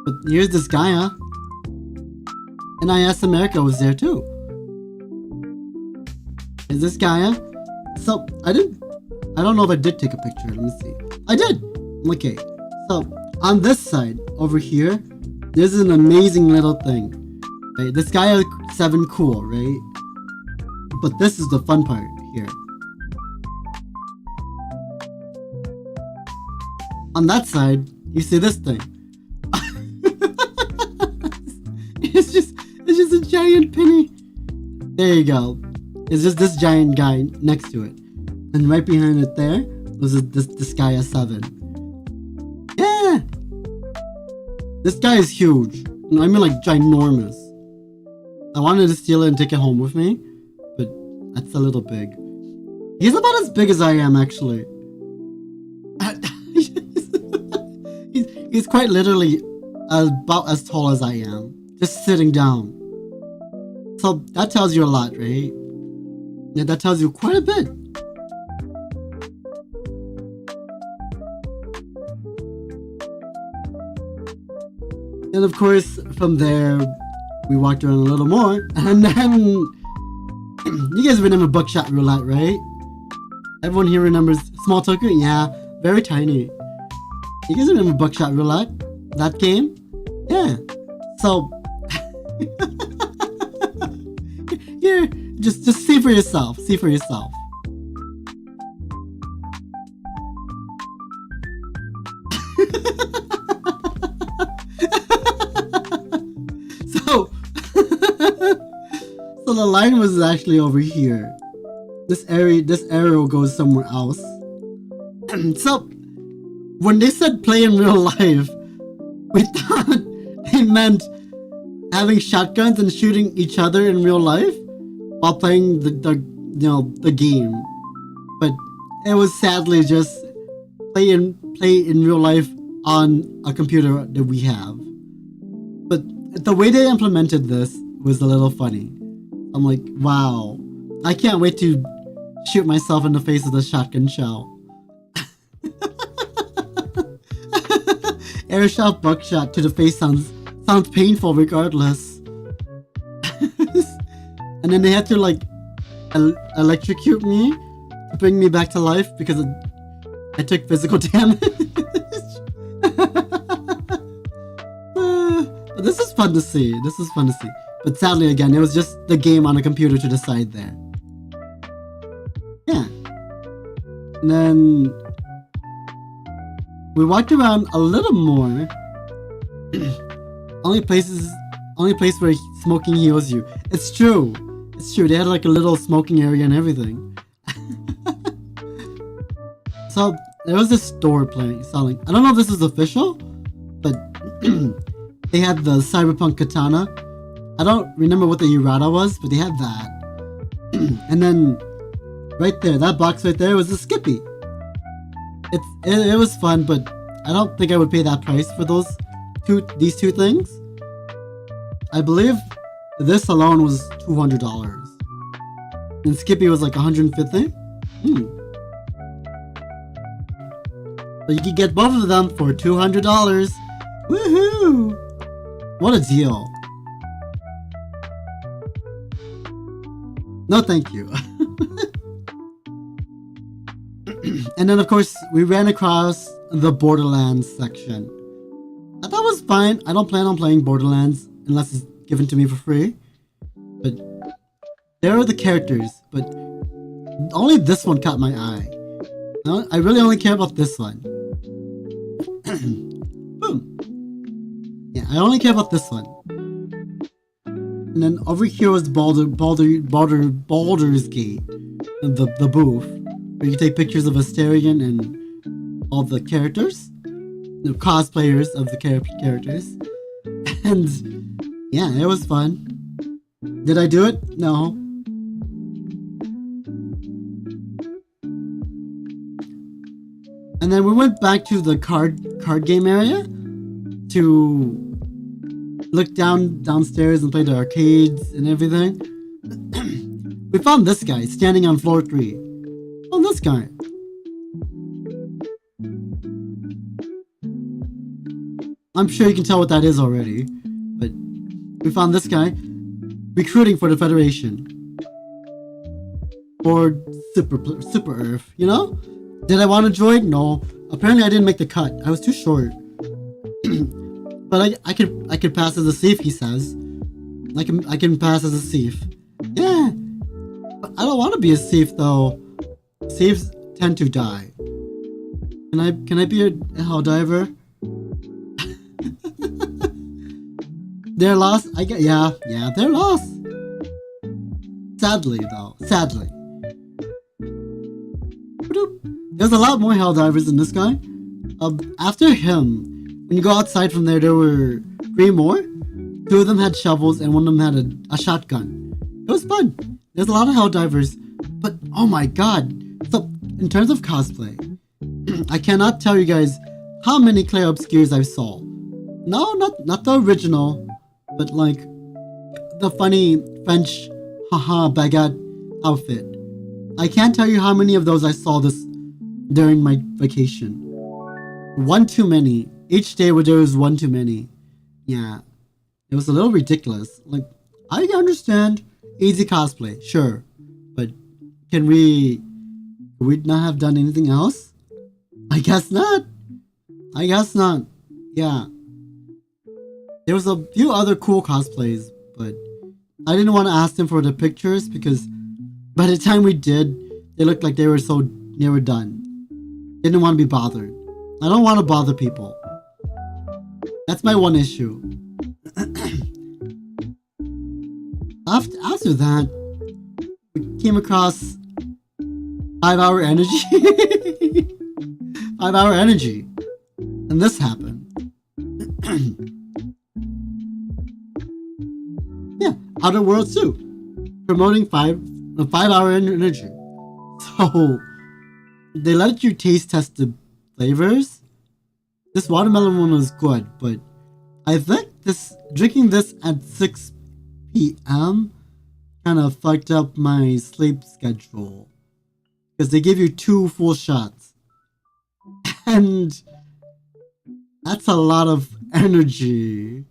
But here's this Gaia. And IS America was there too. Is this Gaia? So, I don't know if I did take a picture. Let me see. I did! Okay. So, on this side, over here, there's an amazing little thing. Right? This Gaia 7 cool, right? But this is the fun part here. On that side, you see this thing. It's just a giant penny. There you go. It's just this giant guy next to it. And right behind it there was this Gaia 7. Yeah! This guy is huge. I mean like ginormous. I wanted to steal it and take it home with me, but that's a little big. He's about as big as I am, actually. He's quite literally about as tall as I am. Just sitting down. So that tells you a lot, right? Yeah, that tells you quite a bit. And of course, from there, we walked around a little more, and then you guys remember Buckshot Roulette, right? Everyone here remembers Small Token? Yeah, very tiny. You guys remember Buckshot Roulette? That game? Yeah. So, yeah, just see for yourself. See for yourself. So the line was actually over here. This arrow goes somewhere else. So when they said play in real life, we thought they meant having shotguns and shooting each other in real life while playing the game. But it was sadly just play in real life on a computer that we have. But the way they implemented this was a little funny. I'm like, wow, I can't wait to shoot myself in the face with a shotgun shell. Airshot buckshot to the face sounds painful regardless. And then they had to like electrocute me to bring me back to life because I took physical damage. But this is fun to see. But sadly, again, it was just the game on a computer to the side there. Yeah. And then we walked around a little more. Only place where smoking heals you. It's true. They had like a little smoking area and everything. So there was this store selling. I don't know if this is official, but they had the Cyberpunk katana. I don't remember what the Yurata was, but they had that. And then right there, that box right there was a Skippy. It was fun, but I don't think I would pay that price for these two things. I believe this alone was $200. And Skippy was like $150. So you could get both of them for $200. Woohoo! What a deal. No thank you. And then of course we ran across the Borderlands section. I thought it was fine. I don't plan on playing Borderlands unless it's given to me for free. But there are the characters, but only this one caught my eye. No, I really only care about this one. Boom. Yeah, I only care about this one. And then over here was Baldur's Gate, the booth, where you take pictures of Asterion and all the characters, the cosplayers of the characters. And yeah, it was fun. Did I do it? No. And And then we went back to the card game area to look downstairs and play the arcades and everything. We found this guy standing on floor 3. Found this guy. I'm sure you can tell what that is already, but we found this guy recruiting for the Federation. Or Super Earth, you know? Did I want to join? No. Apparently I didn't make the cut. I was too short. But I could pass as a thief, he says. I can pass as a thief. Yeah. But I don't want to be a thief though. Thieves tend to die. Can I be a hell diver? They're lost? Yeah, they're lost. Sadly though. Sadly. There's a lot more hell divers than this guy. After him, when you go outside from there were 3 more. 2 of them had shovels and one of them had a shotgun. It was fun. There's a lot of hell divers. But oh my god. So in terms of cosplay, I cannot tell you guys how many Claire Obscures I saw. No, not the original, but like the funny French haha baguette outfit. I can't tell you how many of those I saw during my vacation. One too many. Each day where there was one too many. Yeah. It was a little ridiculous. Like, I understand easy cosplay, sure. But can we not have done anything else? I guess not. Yeah. There was a few other cool cosplays, but I didn't want to ask them for the pictures because by the time we did, they looked like they were done. Didn't want to be bothered. I don't want to bother people. That's my one issue. After that, we came across 5-hour energy. 5-hour energy. And this happened. Yeah, Outer Worlds 2. Promoting 5-hour energy. So, they let you taste test the flavors. This watermelon one was good, but I think drinking this at 6 p.m. kind of fucked up my sleep schedule. Because they give you 2 full shots. And that's a lot of energy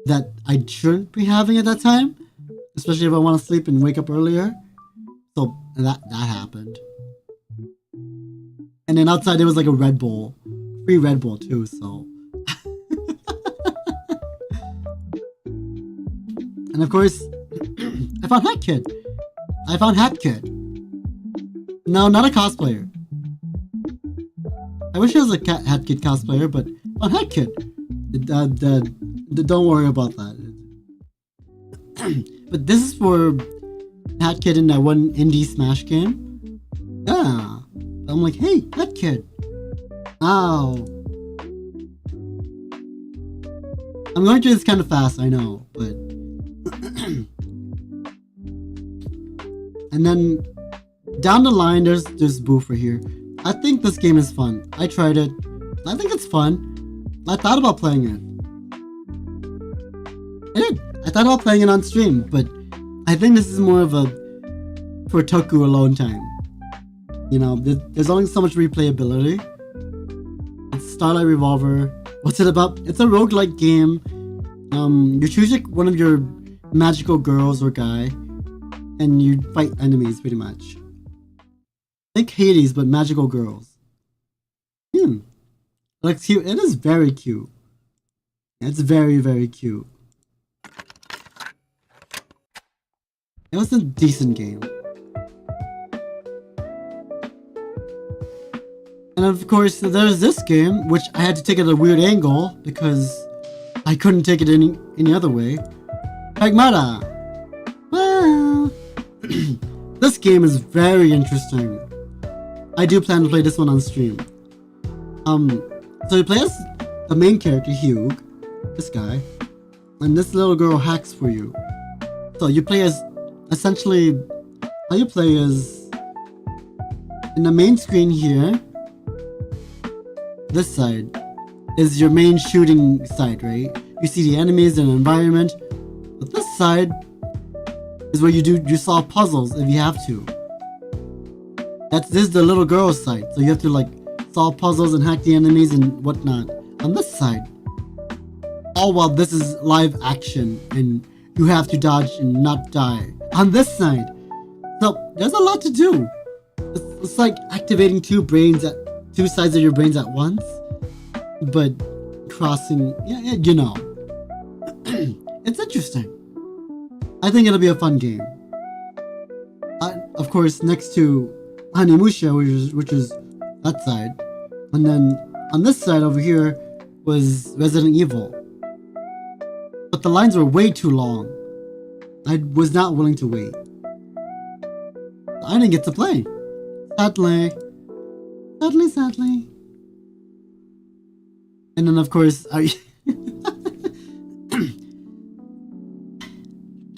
that I shouldn't be having at that time. Especially if I want to sleep and wake up earlier. So that happened. And then outside there was like a Red Bull. Free Red Bull too, so. And of course, I found Hat Kid. No, not a cosplayer. I wish I was a Hat Kid cosplayer, but I found Hat Kid. Don't worry about that. But this is for Hat Kid in that one indie Smash game. Yeah. I'm like, hey, Hat Kid. Ow. I'm going through this kind of fast, I know, but... And then, down the line, there's Boofer here. I think this game is fun. I tried it. I think it's fun. I thought about playing it. I did. I thought about playing it on stream, but I think this is more of a for Toku alone time. You know, there's only so much replayability. It's Starlight Revolver. What's it about? It's a roguelike game. You choose one of your magical girls or guy, and you fight enemies pretty much. Like Hades, but magical girls. It looks cute. It is very cute. It's very, very cute. It was a decent game. And of course, there's this game, which I had to take at a weird angle because I couldn't take it any other way. Pragmata! Well, this game is very interesting. I do plan to play this one on stream. So you play as the main character, Hugh, this guy, and this little girl hacks for you. So you play as, essentially, how you play is, in the main screen here, this side is your main shooting side, right? You see the enemies and the environment. But this side is where you solve puzzles if you have to. This is the little girl's side, so you have to like solve puzzles and hack the enemies and whatnot. On this side, all while this is live action and you have to dodge and not die. On this side, so there's a lot to do. It's like activating two sides of your brains at once, but crossing, yeah, you know. It's interesting. I think it'll be a fun game. Of course, next to Hanimusha, which is that side, and then on this side over here was Resident Evil. But the lines were way too long. I was not willing to wait. I didn't get to play. Sadly. And then of course,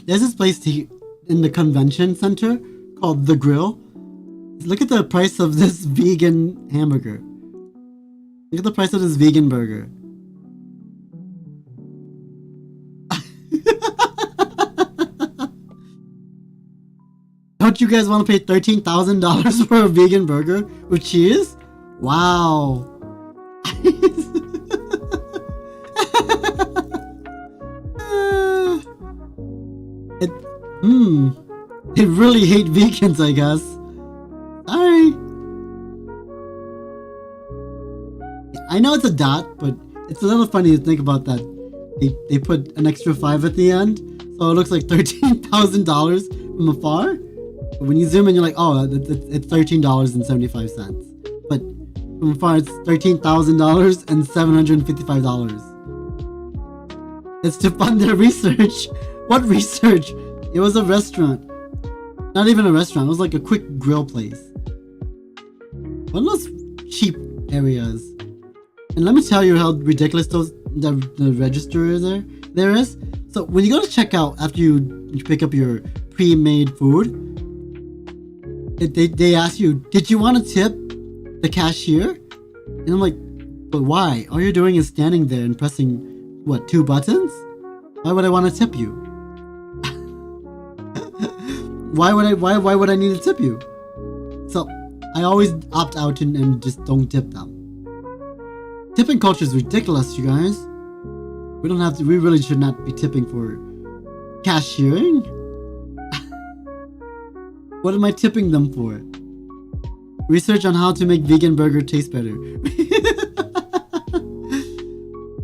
there's this place in the convention center called The Grill. Look at the price of this vegan hamburger. Look at the price of this vegan burger. Don't you guys want to pay $13,000 for a vegan burger with cheese? Wow. They really hate vegans, I guess. Sorry. I know it's a dot, but it's a little funny to think about that. They put an extra 5 at the end, so it looks like $13,000 from afar. But when you zoom in, you're like, oh, it's $13.75. But from afar, it's $13,000 and $755. It's to fund their research. What research? It was a restaurant. Not even a restaurant. It was like a quick grill place. One of those cheap areas. And let me tell you how ridiculous the register is there is. So when you go to checkout after you pick up your pre-made food, they ask you, did you want to tip the cashier? And I'm like, but why? All you're doing is standing there and pressing, what, 2 buttons? Why would I want to tip you? Why would I need to tip you? So I always opt out and just don't tip them. Tipping culture is ridiculous, you guys. We really should not be tipping for cashiering. What am I tipping them for? Research on how to make vegan burger taste better.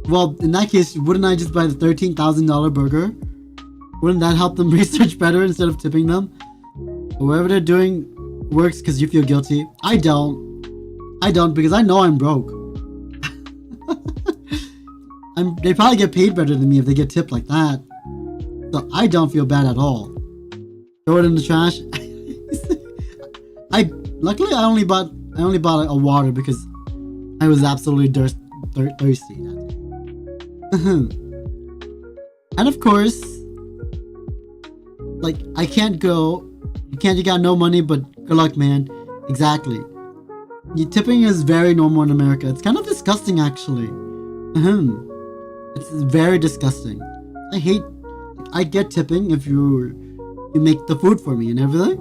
Well, in that case, wouldn't I just buy the $13,000 burger? Wouldn't that help them research better instead of tipping them? But whatever they're doing works because you feel guilty. I don't because I know I'm broke. They probably get paid better than me if they get tipped like that. So I don't feel bad at all. Throw it in the trash. Luckily I only bought a water because I was absolutely thirsty that day. And of course, like, I can't go. You got no money, but good luck, man. Exactly. Tipping is very normal in America. It's kind of disgusting, actually. It's very disgusting. I get tipping if you make the food for me and everything.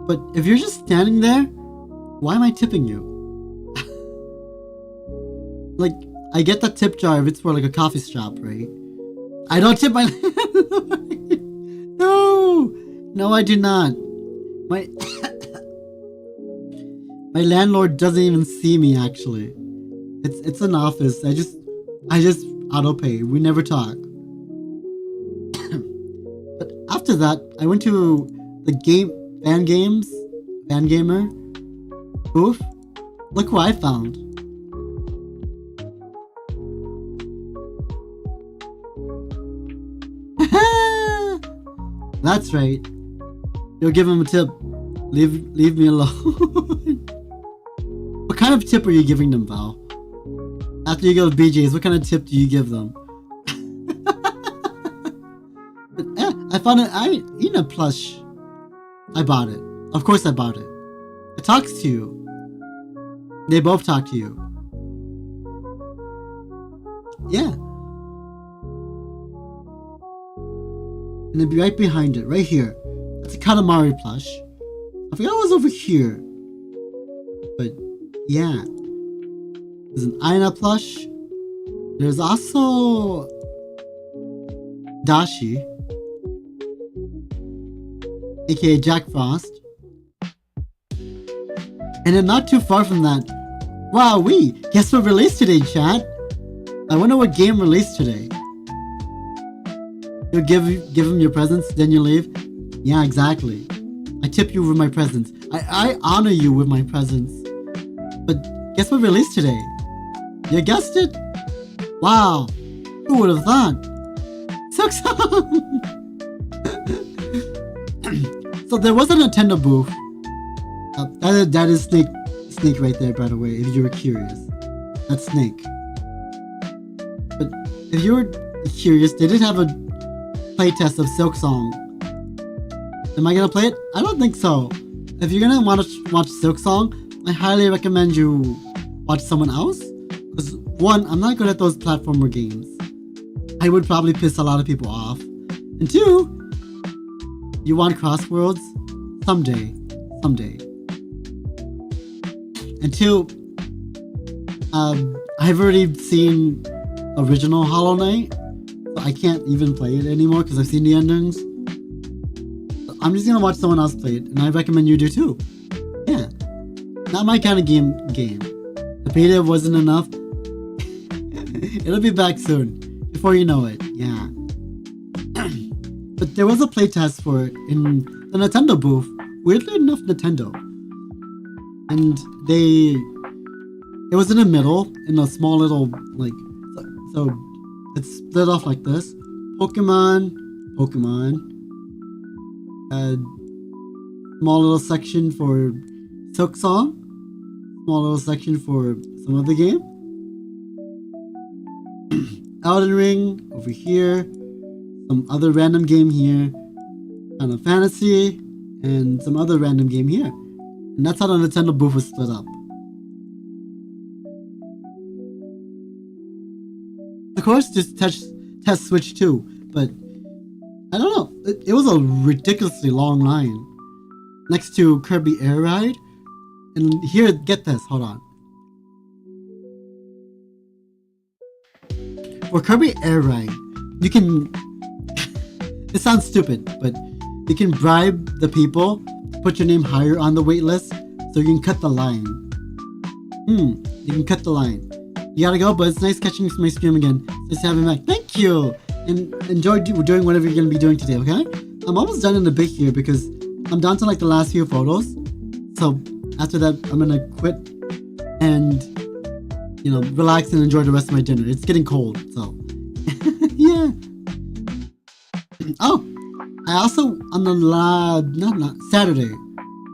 But if you're just standing there, why am I tipping you? Like, I get the tip jar if it's for like a coffee shop, right? I don't tip my landlord. No, I do not. My landlord doesn't even see me, actually. It's an office. I just auto pay. We never talk. But after that, I went to the fan gamer booth. Look who I found. That's right. You'll give him a tip. Leave me alone. What kind of tip are you giving them, Val? After you go to BJ's, what kind of tip do you give them? But, I found it. I eaten a plush. I bought it. Of course I bought it. It talks to you. They both talk to you. Yeah. And it'd be right behind it, right here. That's a Katamari plush. I forgot what was over here. But yeah. There's an Aina plush. There's also Dashi, aka Jack Frost. And then not too far from that, wow-wee, guess what released today, chat? I wonder what game released today. You give him your presents, then you leave? Yeah, exactly. I tip you with my presents. I honor you with my presents. But guess what released today? You guessed it? Wow, who would have thought? Silksong! So there was a Nintendo booth. That is Snake right there, by the way, if you were curious. That's Snake. But if you were curious, they did have a playtest of Silksong. Am I gonna play it? I don't think so. If you're gonna want to watch Silksong, I highly recommend you watch someone else. Because one, I'm not good at those platformer games. I would probably piss a lot of people off. And two, you want crossworlds? Someday. And two, I've already seen original Hollow Knight, so I can't even play it anymore because I've seen the endings. So I'm just gonna watch someone else play it, and I recommend you do too. Yeah, not my kind of game. The beta wasn't enough. It'll be back soon, before you know it. Yeah. But there was a playtest for it in the Nintendo booth. Weirdly enough, Nintendo. And it was in the middle, in a small little, like, so it's split off like this. Pokemon, small little section for Silksong, small little section for some other game. Elden Ring over here, some other random game here, Final Fantasy, and some other random game here. And that's how the Nintendo booth was split up. Of course, just test Switch too, but I don't know. It was a ridiculously long line next to Kirby Air Ride. And here, get this, hold on. For Kirby Air Ride, you can... It sounds stupid, but you can bribe the people to put your name higher on the wait list so you can cut the line. You can cut the line. You gotta go, but it's nice catching my stream again. Just having me back. Thank you! And enjoy doing whatever you're gonna be doing today, okay? I'm almost done in a bit here because I'm down to like the last few photos. So after that, I'm gonna quit and, you know, relax and enjoy the rest of my dinner. It's getting cold, so. Yeah. Oh, I also, on the Saturday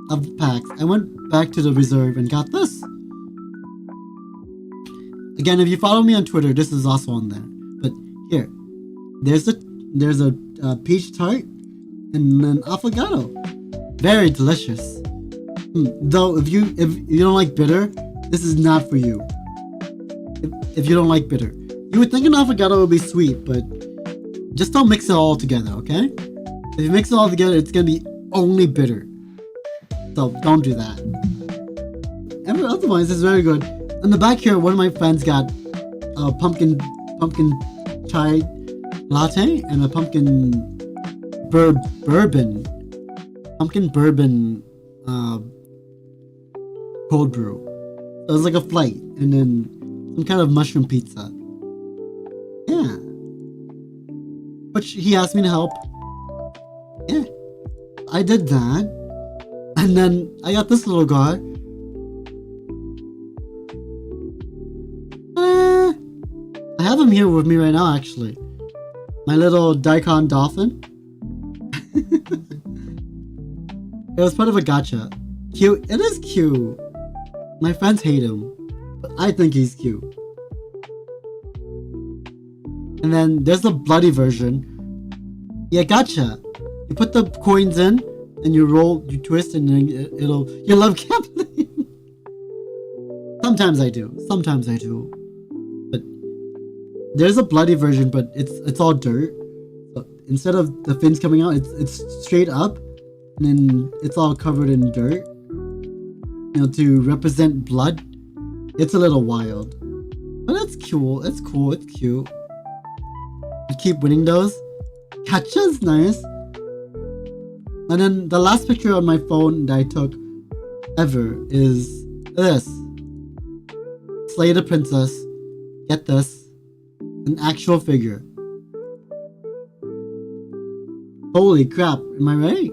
of PAX, I went back to the reserve and got this. Again, if you follow me on Twitter, this is also on there. But here, there's a peach tart and an affogato. Very delicious. Though if you don't like bitter, this is not for you. If you don't like bitter, you would think an affogato would be sweet, but just don't mix it all together, okay? If you mix it all together, it's gonna be only bitter. So don't do that. And otherwise, it's very good. On the back here, one of my friends got a pumpkin chai latte and a pumpkin bourbon cold brew. So it was like a flight, and then some kind of mushroom pizza. Yeah. But he asked me to help. Yeah. I did that. And then I got this little guy. I have him here with me right now, actually. My little daikon dolphin. It was part of a gacha. Cute. It is cute. My friends hate him, but I think he's cute. And then there's the bloody version. Yeah, gotcha. You put the coins in, and you roll, you twist, and then you love gambling. Sometimes I do. But there's a bloody version, but it's all dirt. So instead of the fins coming out, it's straight up, and then it's all covered in dirt. You know, to represent blood. It's a little wild, but it's cool. It's cool. It's cute. You keep winning those. Catcha's nice. And then the last picture on my phone that I took ever is this. Slay the Princess. Get this. An actual figure. Holy crap, am I right?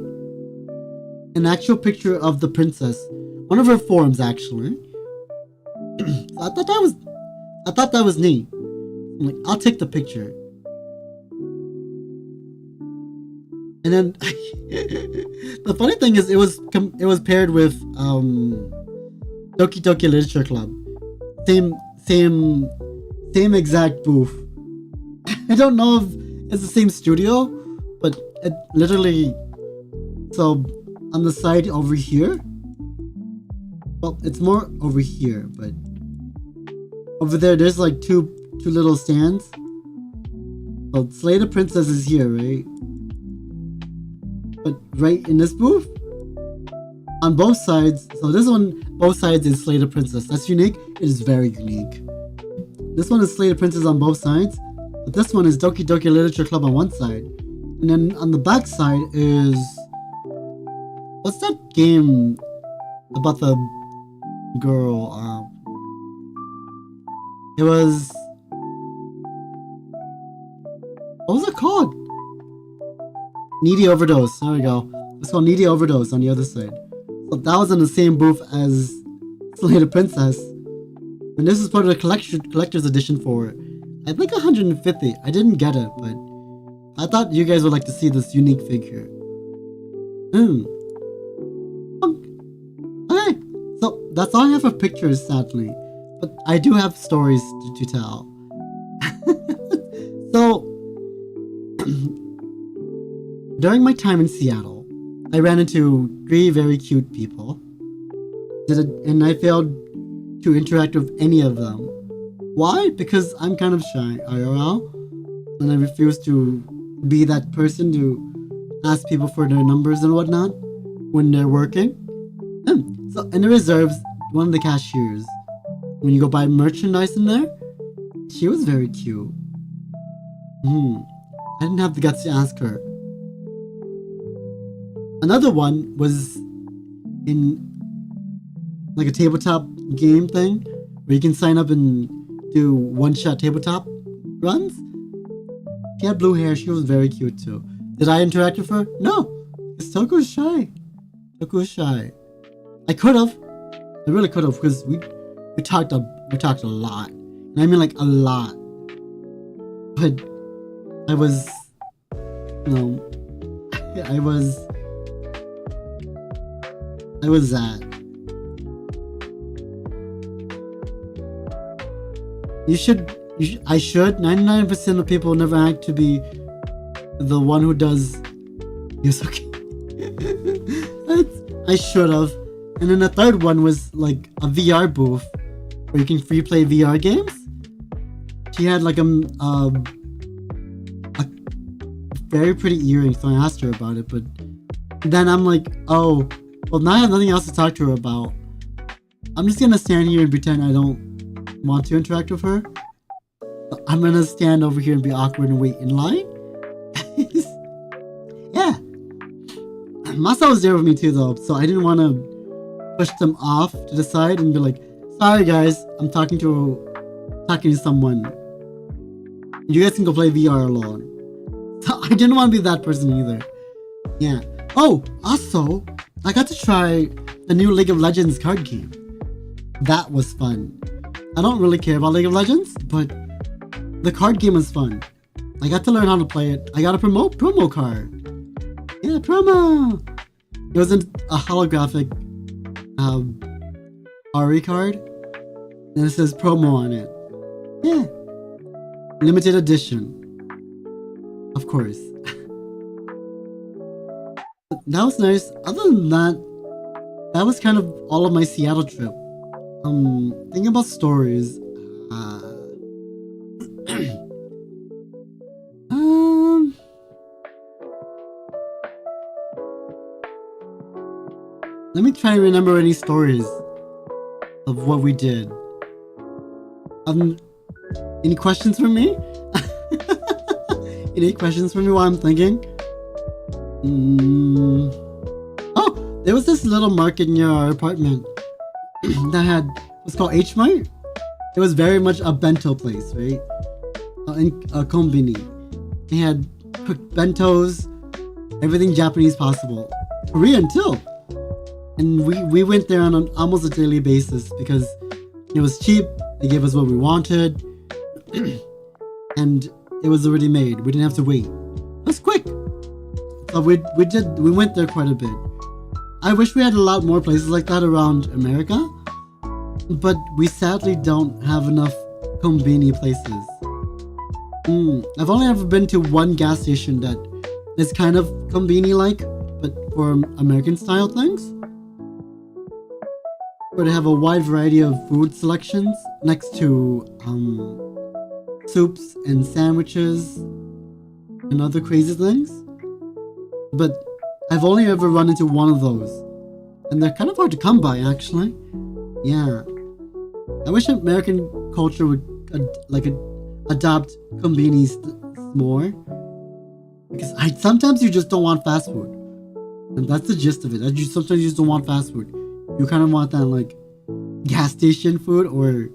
An actual picture of the princess. One of her forms, actually. I thought that was neat. I'm like, I'll take the picture. And then the funny thing is, it was paired with Doki Doki Literature Club. Same exact booth. I don't know if it's the same studio, but it literally. So on the side over here. Well, it's more over here, but over there's like two little stands. Well, Slay the Princess is here, right? But right in this booth, on both sides, so this one, both sides is Slay the Princess. That's unique. It is very unique. This one is Slay the Princess on both sides, but this one is Doki Doki Literature Club on one side. And then on the back side is... What's that game about the girl? It was... What was it called? Needy Overdose. There we go. It's called Needy Overdose on the other side. So that was in the same booth as Slay the Princess. And this is part of the collector's edition for, I think, 150. I didn't get it, but I thought you guys would like to see this unique figure. Okay, so that's all I have for pictures, sadly. But I do have stories to tell. So, during my time in Seattle, I ran into 3 very cute people, and I failed to interact with any of them. Why? Because I'm kind of shy, IRL, and I refuse to be that person to ask people for their numbers and whatnot when they're working. So in the reserves, one of the cashiers, when you go buy merchandise in there, she was very cute. I didn't have the guts to ask her. Another one was in like a tabletop game thing where you can sign up and do one-shot tabletop runs. She had blue hair. She was very cute too. Did I interact with her? No, because Toku was shy. Toku was shy. I could have. I really could have, because we talked a lot. And I mean like a lot. But I was, I was that. I should. 99% of people never act to be the one who does. Yes, okay. I should have. And then the third one was like a VR booth where you can free play VR games. She had like a very pretty earring, so I asked her about it. But then I'm like, oh, well, now I have nothing else to talk to her about. I'm just gonna stand here and pretend I don't want to interact with her. I'm gonna stand over here and be awkward and wait in line. Yeah. Masa was there with me too, though, so I didn't want to push them off to the side and be like, sorry guys, I'm talking to someone. You guys can go play VR alone. So I didn't want to be that person either. Yeah. Oh, also, I got to try the new League of Legends card game. That was fun. I don't really care about League of Legends, but the card game was fun. I got to learn how to play it. I got a promo card. Yeah, promo! It was a holographic RE card, and it says promo on it. Yeah. Limited edition. Of course. That was nice. Other than that, that was kind of all of my Seattle trip. Thinking about stories. Let me try to remember any stories of what we did. Any questions for me? Any questions for me while I'm thinking? Oh, there was this little market near our apartment that was called H Mart. It was very much a bento place, right? A kombini. They had cooked bentos, everything Japanese possible. Korean too. And we went there on almost a daily basis because it was cheap. They gave us what we wanted. And it was already made. We didn't have to wait. It was quick. So we went there quite a bit. I wish we had a lot more places like that around America. But we sadly don't have enough kombini places. I've only ever been to one gas station that is kind of kombini-like, but for American style things. Where they have a wide variety of food selections next to soups and sandwiches and other crazy things. But I've only ever run into one of those. And they're kind of hard to come by, actually. Yeah. I wish American culture would adopt kombinis more. Because sometimes you just don't want fast food. And that's the gist of it. Sometimes you just don't want fast food. You kind of want that like gas station food or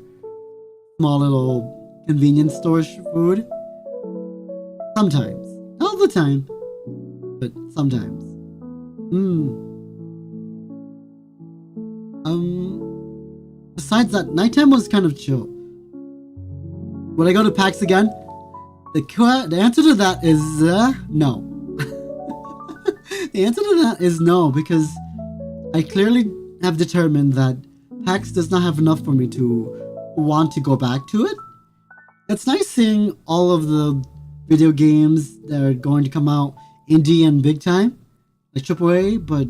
small little convenience store food. Sometimes. Not all the time. But sometimes. Besides that, nighttime was kind of chill. Would I go to PAX again? The answer to that is no. The answer to that is no, because I clearly have determined that PAX does not have enough for me to want to go back to it. It's nice seeing all of the video games that are going to come out indie and big time, like AAA, but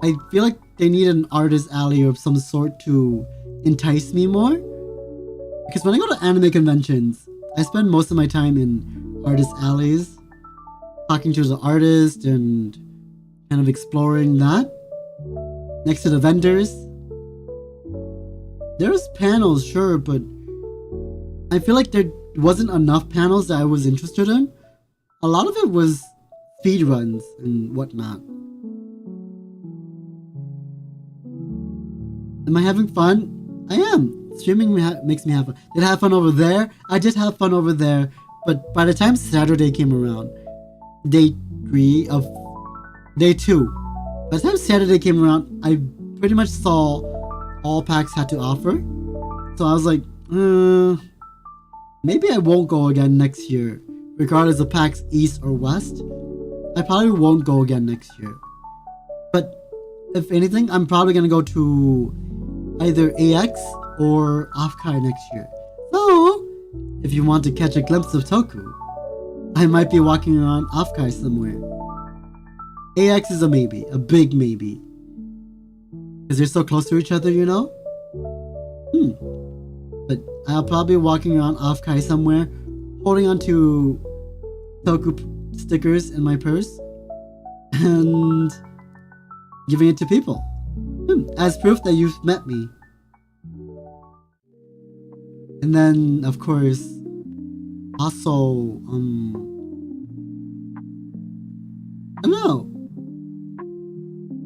I feel like they need an artist alley of some sort to entice me more. Because when I go to anime conventions, I spend most of my time in artist alleys, talking to the artist and kind of exploring that. Next to the vendors. There's panels, sure, but I feel like there wasn't enough panels that I was interested in. A lot of it was speed runs and whatnot. Am I having fun? I am. Streaming makes me have fun. Did I have fun over there? I did have fun over there, but by the time Saturday came around, day 2, by the time Saturday came around, I pretty much saw all PAX had to offer. So I was like, maybe I won't go again next year, regardless of PAX East or West. I probably won't go again next year. But if anything, I'm probably gonna go to either AX or Offkai next year. So, if you want to catch a glimpse of Toku, I might be walking around Offkai somewhere. AX is a maybe, a big maybe. Because they're so close to each other, you know? But I'll probably be walking around Offkai somewhere, holding onto Toku stickers in my purse, and giving it to people. As proof that you've met me. And then, of course, also, I don't know.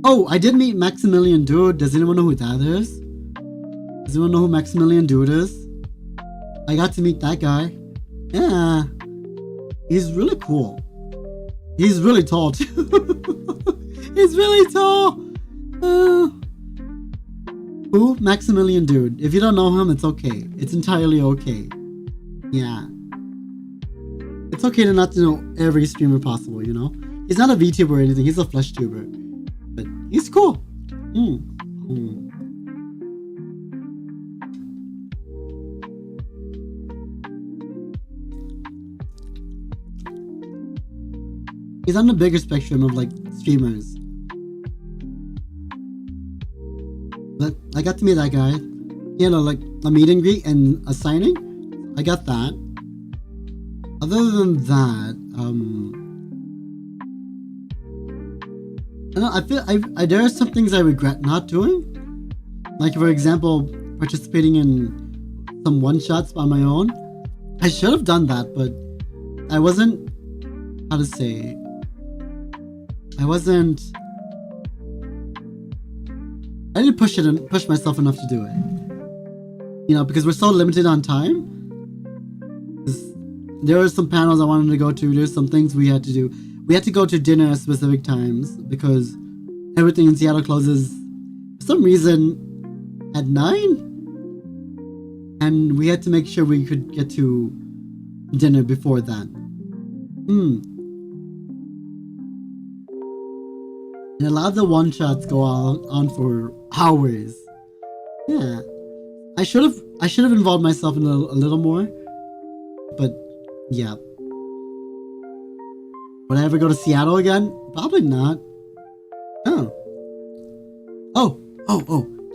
Oh, I did meet Maximilian Dude. Does anyone know who that is? Does anyone know who Maximilian Dude is? I got to meet that guy. Yeah. He's really cool. He's really tall too. He's really tall. Who? Maximilian Dude. If you don't know him, it's okay. It's entirely okay. Yeah. It's okay to not to know every streamer possible, you know? He's not a VTuber or anything, he's a flesh tuber. But he's cool. He's on the bigger spectrum of like streamers. But I got to meet that guy. You know, like a meet and greet and a signing. I got that. Other than that, I know, I feel there are some things I regret not doing. Like, for example, participating in some one-shots by my own. I should have done that, but I wasn't, how to say, I didn't push myself enough to do it. You know, because we're so limited on time. There were some panels I wanted to go to. There's some things we had to do. We had to go to dinner at specific times because everything in Seattle closes for some reason at 9. And we had to make sure we could get to dinner before that. And a lot of the one-shots go on for hours. Yeah. I should have involved myself in a little more. But yeah. Would I ever go to Seattle again? Probably not. Oh.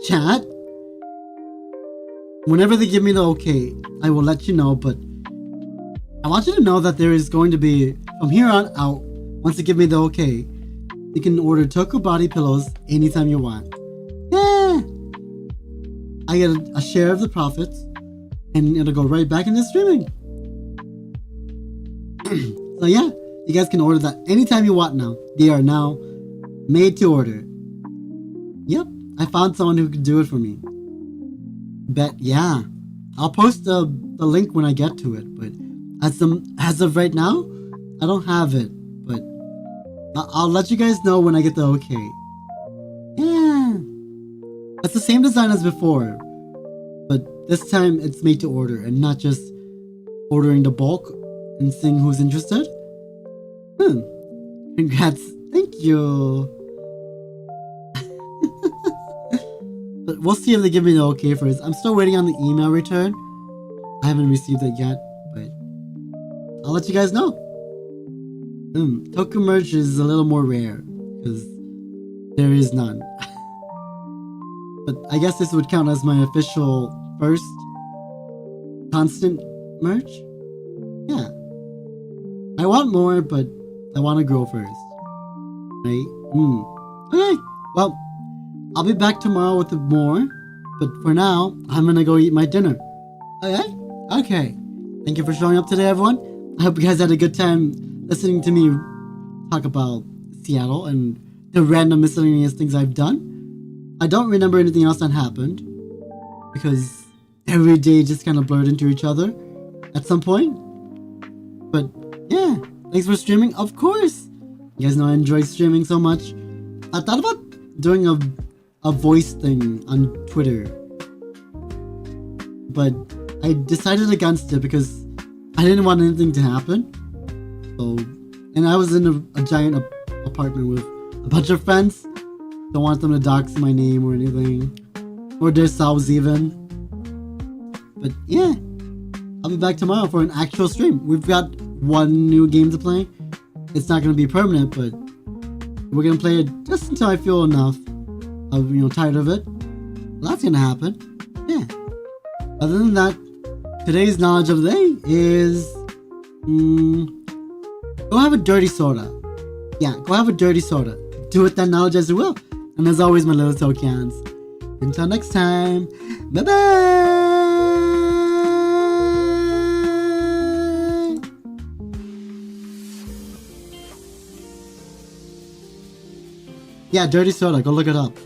Chat. Whenever they give me the okay, I will let you know, but I want you to know that there is going to be, from here on out, once they give me the okay, you can order Toku body pillows anytime you want. Yeah! I get a share of the profits, and it'll go right back into streaming. So yeah, you guys can order that anytime you want now. They are now made to order. Yep, I found someone who could do it for me. Bet, yeah. I'll post the link when I get to it, but as of right now, I don't have it, but I'll let you guys know when I get the okay. Yeah. It's the same design as before, but this time it's made to order and not just ordering the bulk and seeing who's interested. Congrats. Thank you. But we'll see if they give me the okay first. I'm still waiting on the email return. I haven't received it yet, but I'll let you guys know. Toku merch is a little more rare because there is none. But I guess this would count as my official first constant merch. Yeah. I want more, but I want to grow first. Right? Okay. Well, I'll be back tomorrow with more, but for now, I'm gonna go eat my dinner. Okay? Okay. Thank you for showing up today, everyone. I hope you guys had a good time listening to me talk about Seattle and the random miscellaneous things I've done. I don't remember anything else that happened because every day just kind of blurred into each other at some point. But yeah, thanks for streaming. Of course. You guys know I enjoy streaming so much. I thought about doing a voice thing on Twitter, but I decided against it because I didn't want anything to happen. So, and I was in a giant apartment with a bunch of friends. Don't want them to dox my name or anything, or their selves even. But yeah, I'll be back tomorrow for an actual stream. We've got one new game to play. It's not going to be permanent, but we're going to play it just until I feel enough of, tired of it. Well, that's going to happen. Yeah. Other than that, today's knowledge of the day is, go have a dirty soda. Yeah, go have a dirty soda. Do with that knowledge as you will. And as always, my little tokens. Until next time, bye-bye! Yeah, dirty soda. Go look it up.